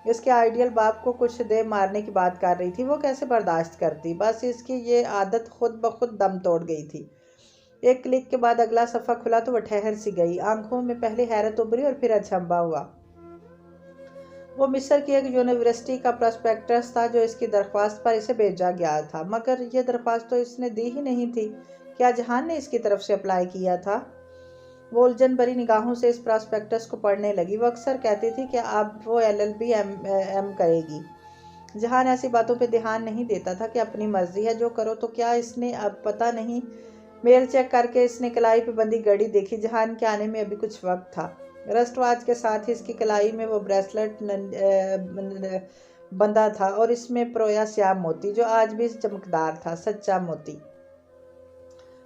इसके आइडियल बाप को कुछ दे मारने की बात कर रही थी, वो कैसे बर्दाश्त करती। बस इसकी ये आदत खुद ब खुद दम तोड़ गई थी। एक क्लिक के बाद अगला सफ़ा खुला तो वह ठहर सी गई। आंखों में पहले हैरत उभरी और फिर अचंभा हुआ। वो मिस्र की एक यूनिवर्सिटी का प्रोस्पेक्टस था जो इसकी दरख्वास्त पर इसे भेजा गया था, मगर यह दरख्वास्त तो इसने दी ही नहीं थी। क्या जहान ने इसकी तरफ से अप्लाई किया था। वो उलझन भरी निगाहों से इस प्रोस्पेक्टस को पढ़ने लगी। वो अक्सर कहती थी कि अब वो LLB एम करेगी। जहान ऐसी बातों पे ध्यान नहीं देता था कि अपनी मर्जी है, जो करो तो क्या। इसने अब पता नहीं मेल चेक करके इसने कलाई पे बंदी घड़ी देखी। जहान के आने में अभी कुछ वक्त था। रस्ट वॉच के साथ ही इसकी कलाई में वो ब्रेसलेट बंधा था और इसमें परोया श्याम मोती जो आज भी चमकदार था, सच्चा मोती।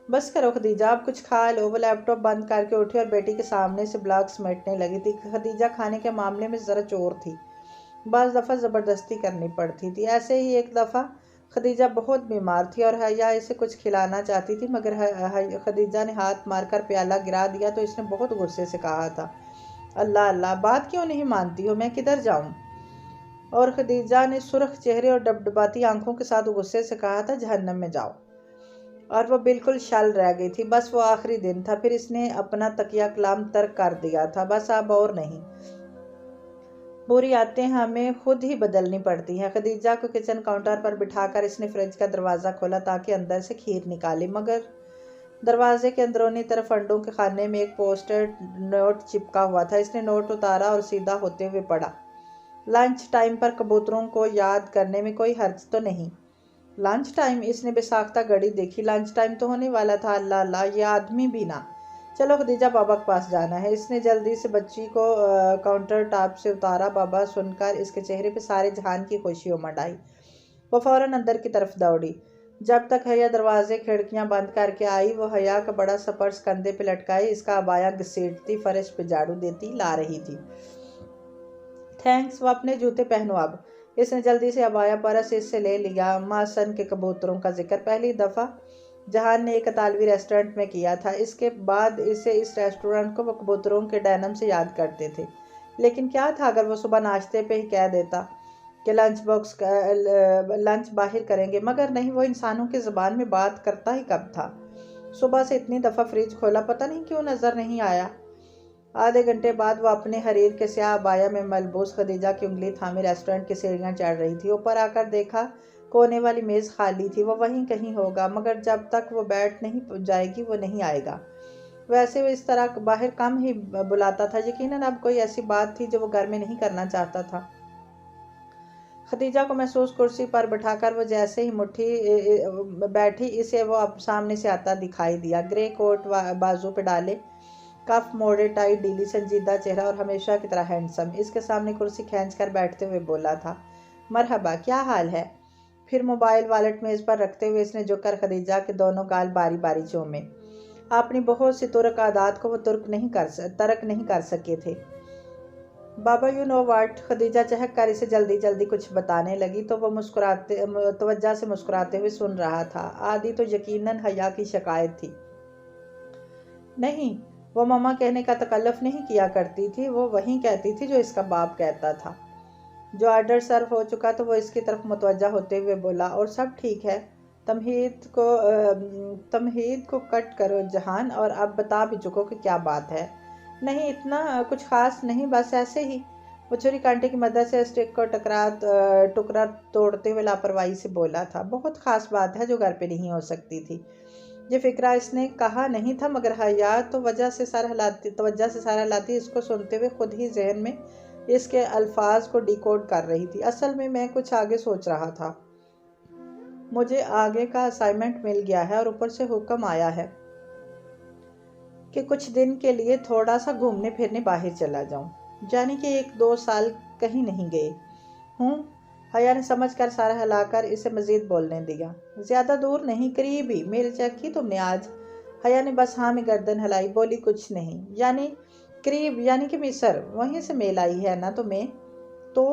बस करो खदीजा, आप कुछ खा लो। वो लैपटॉप बंद करके उठी और बेटी के सामने से ब्लॉक समेटने लगी थी। खदीजा खाने के मामले में ज़रा चोर थी, बाज़ दफ़ा ज़बरदस्ती करनी पड़ती थी। ऐसे ही एक दफ़ा खदीजा बहुत बीमार थी और हया इसे कुछ खिलाना चाहती थी, मगर खदीजा ने हाथ मारकर प्याला गिरा दिया तो इसने बहुत गुस्से से कहा था, अल्लाह अल्लाह, बात क्यों नहीं मानती हो, मैं किधर जाऊं। और खदीजा ने सुर्ख चेहरे और डबडबाती आंखों के साथ गुस्से से कहा था, जहन्नम में जाओ। और वह बिल्कुल शल रह गई थी। बस वो आखिरी दिन था, फिर इसने अपना तकिया कलाम तर्क कर दिया था, बस अब और नहीं। बुरी आदतें हमें खुद ही बदलनी पड़ती हैं। खदीजा को किचन काउंटर पर बिठाकर इसने फ्रिज का दरवाज़ा खोला ताकि अंदर से खीर निकाले, मगर दरवाजे के अंदरूनी तरफ अंडों के खाने में एक पोस्टर नोट चिपका हुआ था। इसने नोट उतारा और सीधा होते हुए पढ़ा, लंच टाइम पर कबूतरों को याद करने में कोई हर्ज तो नहीं। Lunch time? इसने बेसाख्ता घड़ी देखी। लंच टाइम तो होने वाला था। अल्लाह अल्लाह, ये आदमी भी ना। चलो खदीजा, बाबा के पास जाना है। इसने जल्दी से बच्ची को काउंटर टॉप से उतारा। बाबा सुनकर इसके चेहरे पे सारे जहान की खुशी उमड़ आई। वो फौरन अंदर की तरफ दौड़ी। जब तक हया दरवाजे खिड़कियां बंद करके आई, वो हया का बड़ा सा पर्स कंधे पे लटकाए इसका अबाया घसीटती, फर्श पे झाड़ू देती ला रही थी। थैंक्स, वो अपने जूते पहनो अब। इसने जल्दी से अबाया पर्स इससे ले लिया। माँ सन के कबूतरों का जिक्र पहली दफ़ा जहान ने एक इतालवी रेस्टोरेंट में किया था। इसके बाद इसे इस रेस्टोरेंट को वो कबूतरों के डेनिम से याद करते थे। लेकिन क्या था अगर वो सुबह नाश्ते पे ही कह देता कि लंच बाहर करेंगे, मगर नहीं, वो इंसानों की ज़बान में बात करता ही कब था। सुबह से इतनी दफ़ा फ्रिज खोला, पता नहीं क्यों नज़र नहीं आया। आधे घंटे बाद वो अपने हरीर के स्याह अबाया में मलबूस खदीजा की उंगली थामे रेस्टोरेंट की सीढ़ियाँ चढ़ रही थी। ऊपर आकर देखा, कोने वाली मेज़ खाली थी। वो वहीं कहीं होगा, मगर जब तक वो बैठ नहीं जाएगी वो नहीं आएगा। वैसे वो इस तरह बाहर कम ही बुलाता था। यकीनन अब कोई ऐसी बात थी जो वो घर में नहीं करना चाहता था। खदीजा को महसूस कुर्सी पर बिठाकर वो जैसे ही मुट्ठी बैठी, इसे वो अब सामने से आता दिखाई दिया। ग्रे कोट बाजू पे डाले, कफ मोड़े, टाई डीली, संजीदा चेहरा और हमेशा की तरह हैंडसम। इसके सामने कुर्सी खींचकर बैठते हुए बोला था, मरहबा, क्या हाल है? फिर मोबाइल वॉलेट मेज़ पर रखते हुए इसने झुककर खदीजा के दोनों गाल बारी बारी चूमे। अपनी बहुत सी तुर्क आदात को वो तर्क नहीं कर सके थे। बाबा, यू नो वाट? खदीजा चहक कर इसे जल्दी जल्दी कुछ बताने लगी तो वो तवज्जो से मुस्कुराते हुए सुन रहा था। आदि तो यकीनन हया की शिकायत थी। नहीं, वो मम्मा कहने का तकल्लुफ़ नहीं किया करती थी, वो वही कहती थी जो इसका बाप कहता था। जो ऑर्डर सर्व हो चुका तो वो इसकी तरफ मुतवज्जा होते हुए बोला, और सब ठीक है? तमहीद को कट करो जहान, और अब बता भी चुको कि क्या बात है। नहीं, इतना कुछ ख़ास नहीं, बस ऐसे ही। वो छुरी कांटे की मदद से स्टिक को टुकड़ा तोड़ते हुए लापरवाही से बोला था। बहुत ख़ास बात है जो घर पे नहीं हो सकती थी। ये फ़िक्रा इसने कहा नहीं था, मगर हया तवज्जो से सारा लाती इसको सुनते हुए खुद ही जहन में इसके अल्फाज को डिकोड कर रही थी। असल में मैं कुछ आगे सोच रहा था। मुझे आगे का असाइनमेंट मिल गया है और ऊपर से हुक्म आया है कि कुछ दिन के लिए थोड़ा सा घूमने फिरने बाहर चला जाऊं, यानी कि 1-2 साल कहीं नहीं गए हूँ। हया ने समझ कर सारा हिलाकर इसे मज़ीद बोलने दिया। ज़्यादा दूर नहीं, करीब ही। मेल चेक की तुमने आज? हया ने बस हाँ में गर्दन हिलाई, बोली कुछ नहीं। यानी करीब, यानी कि मिस्र, वहीं से मेल आई है ना तुम्हें? तो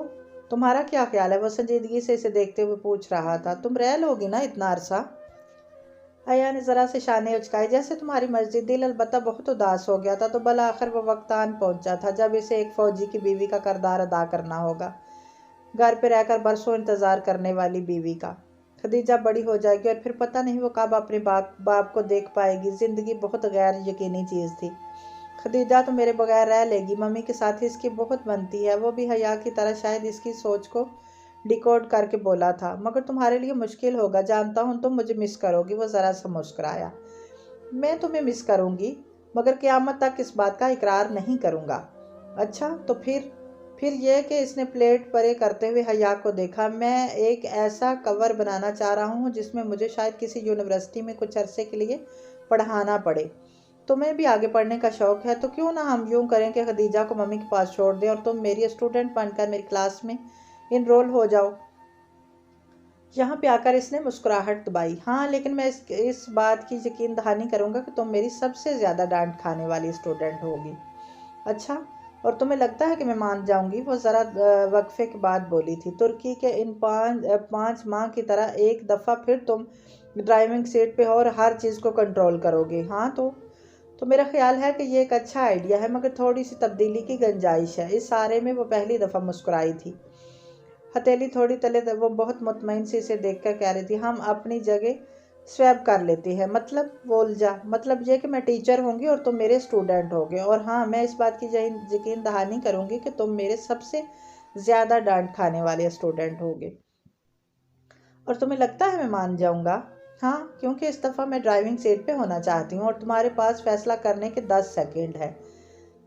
तुम्हारा क्या ख्याल है? वो संजीदगी से इसे देखते हुए पूछ रहा था। तुम रह लोगी ना इतना अरसा? हया ने ज़रा से शाने उचकाए, जैसे तुम्हारी मर्जी। दिल अलबत्ता बहुत उदास हो गया था। तो भला आखिर वो वक्त आन पहुंचा था जब इसे एक फ़ौजी की बीवी का किरदार अदा करना होगा, घर पे रहकर बरसों इंतज़ार करने वाली बीवी का। खदीजा बड़ी हो जाएगी और फिर पता नहीं वो कब अपने बाप को देख पाएगी। ज़िंदगी बहुत गैर यकीनी चीज़ थी। खदीजा तो मेरे बगैर रह लेगी, मम्मी के साथ इसकी बहुत बनती है। वो भी हया की तरह शायद इसकी सोच को डिकोड करके बोला था। मगर तुम्हारे लिए मुश्किल होगा, जानता हूँ तुम मुझे मिस करोगी। वो ज़रा सा मुस्कुराया। मैं तुम्हें मिस करूँगी, मगर क़यामत तक इस बात का इकरार नहीं करूँगा। अच्छा, तो फिर यह कि इसने प्लेट परे करते हुए हया को देखा। मैं एक ऐसा कवर बनाना चाह रहा हूँ जिसमें मुझे शायद किसी यूनिवर्सिटी में कुछ अरसे के लिए पढ़ाना पड़े। तुम्हें भी आगे पढ़ने का शौक़ है, तो क्यों ना हम यूँ करें कि खदीजा को मम्मी के पास छोड़ दें और तुम मेरी स्टूडेंट बनकर मेरी क्लास में इनरोल हो जाओ। यहाँ पे आकर इसने मुस्कुराहट दबाई। हाँ, लेकिन मैं इस बात की यकीन दहानी करूँगा कि तुम मेरी सबसे ज़्यादा डांट खाने वाली स्टूडेंट होगी। अच्छा, और तुम्हें लगता है कि मैं मान जाऊँगी? वो ज़रा वक्फे के बाद बोली थी। तुर्की के इन 5 माह की तरह एक दफ़ा फिर तुम ड्राइविंग सीट पे हो और हर चीज़ को कंट्रोल करोगे। हाँ, तो मेरा ख्याल है कि ये एक अच्छा आइडिया है, मगर थोड़ी सी तब्दीली की गुंजाइश है। इस सारे में वो पहली दफ़ा मुस्कुराई थी। हथेली थोड़ी तले वो बहुत मुतमईन से इसे देखकर कह रही थी, हम अपनी जगह स्वैप कर लेते हैं। मतलब? बोल जा। मतलब ये कि मैं टीचर होंगी और तुम मेरे स्टूडेंट होगे। और हाँ, मैं इस बात की यकीन दहानी करूँगी कि तुम मेरे सबसे ज़्यादा डांट खाने वाले स्टूडेंट होगे। और तुम्हें लगता है मैं मान जाऊंगा? हाँ, क्योंकि इस दफ़ा मैं ड्राइविंग सीट पे होना चाहती हूँ और तुम्हारे पास फैसला करने के 10 सेकंड है।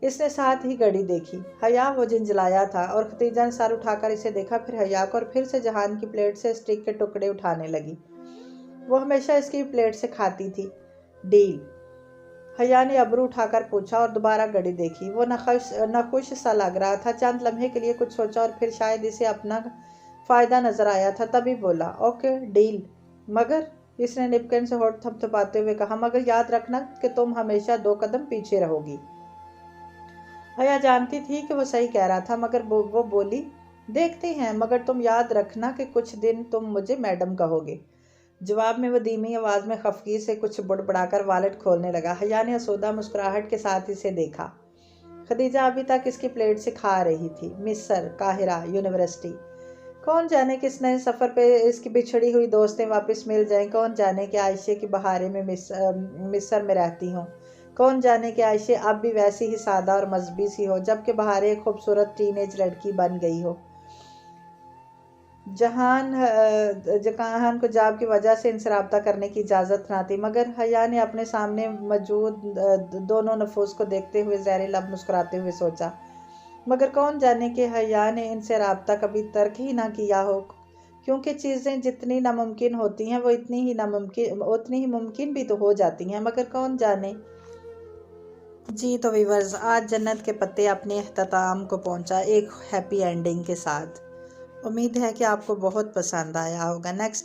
इसने साथ ही घड़ी देखी। हया वो झिंझलाया था और खतीजा ने सर उठाकर इसे देखा, फिर हया को, और फिर से जहान की प्लेट से स्टिक के टुकड़े उठाने लगी। वो हमेशा इसकी प्लेट से खाती थी। डील? हया ने अबरू उठाकर पूछा और दोबारा घड़ी देखी। वो नखुश सा लग रहा था। चंद लम्हे के लिए कुछ सोचा और फिर शायद इसे अपना फ़ायदा नजर आया था, तभी बोला, ओके डील। मगर? इसने निपकिन से होठ थपथपाते हुए कहा, मगर याद रखना कि तुम हमेशा 2 कदम पीछे रहोगी। हया जानती थी कि वो सही कह रहा था, मगर वो बोली, देखते हैं, मगर तुम याद रखना कि कुछ दिन तुम मुझे मैडम कहोगे। जवाब में वो धीमी आवाज में खफगी से कुछ बुड़बड़ाकर वॉलेट खोलने लगा। हया ने असोदा मुस्कुराहट के साथ इसे देखा। खदीजा अभी तक इसकी प्लेट से खा रही थी। मिस्र, काहिरा, यूनिवर्सिटी। कौन जाने किस नए सफ़र पे इसकी बिछड़ी हुई दोस्तें वापस मिल जाएं। कौन जाने कि आयशे की बहारें में मिस्र में रहती हों। कौन जाने कि आयशे अब भी वैसी ही सादा और मजहबी सी हो, जबकि बहारें एक खूबसूरत टीनेज लड़की बन गई हो। जहान को जाब की वजह से इनसे रब्ता करने की इजाज़त ना थी, मगर हया ने अपने सामने मौजूद दोनों नफूस को देखते हुए ज़हरे लब मुस्कुराते हुए सोचा, मगर कौन जाने कि हया ने इनसे रब्ता कभी तर्क ही ना किया हो, क्योंकि चीज़ें जितनी नामुमकिन होती हैं वो उतनी ही मुमकिन भी तो हो जाती हैं, मगर कौन जाने। जी तो वीवर्स, आज जन्नत के पत्ते अपने अख्ताम को पहुंचा एक हैप्पी एंडिंग के साथ। उम्मीद है कि आपको बहुत पसंद आया होगा। नेक्स्ट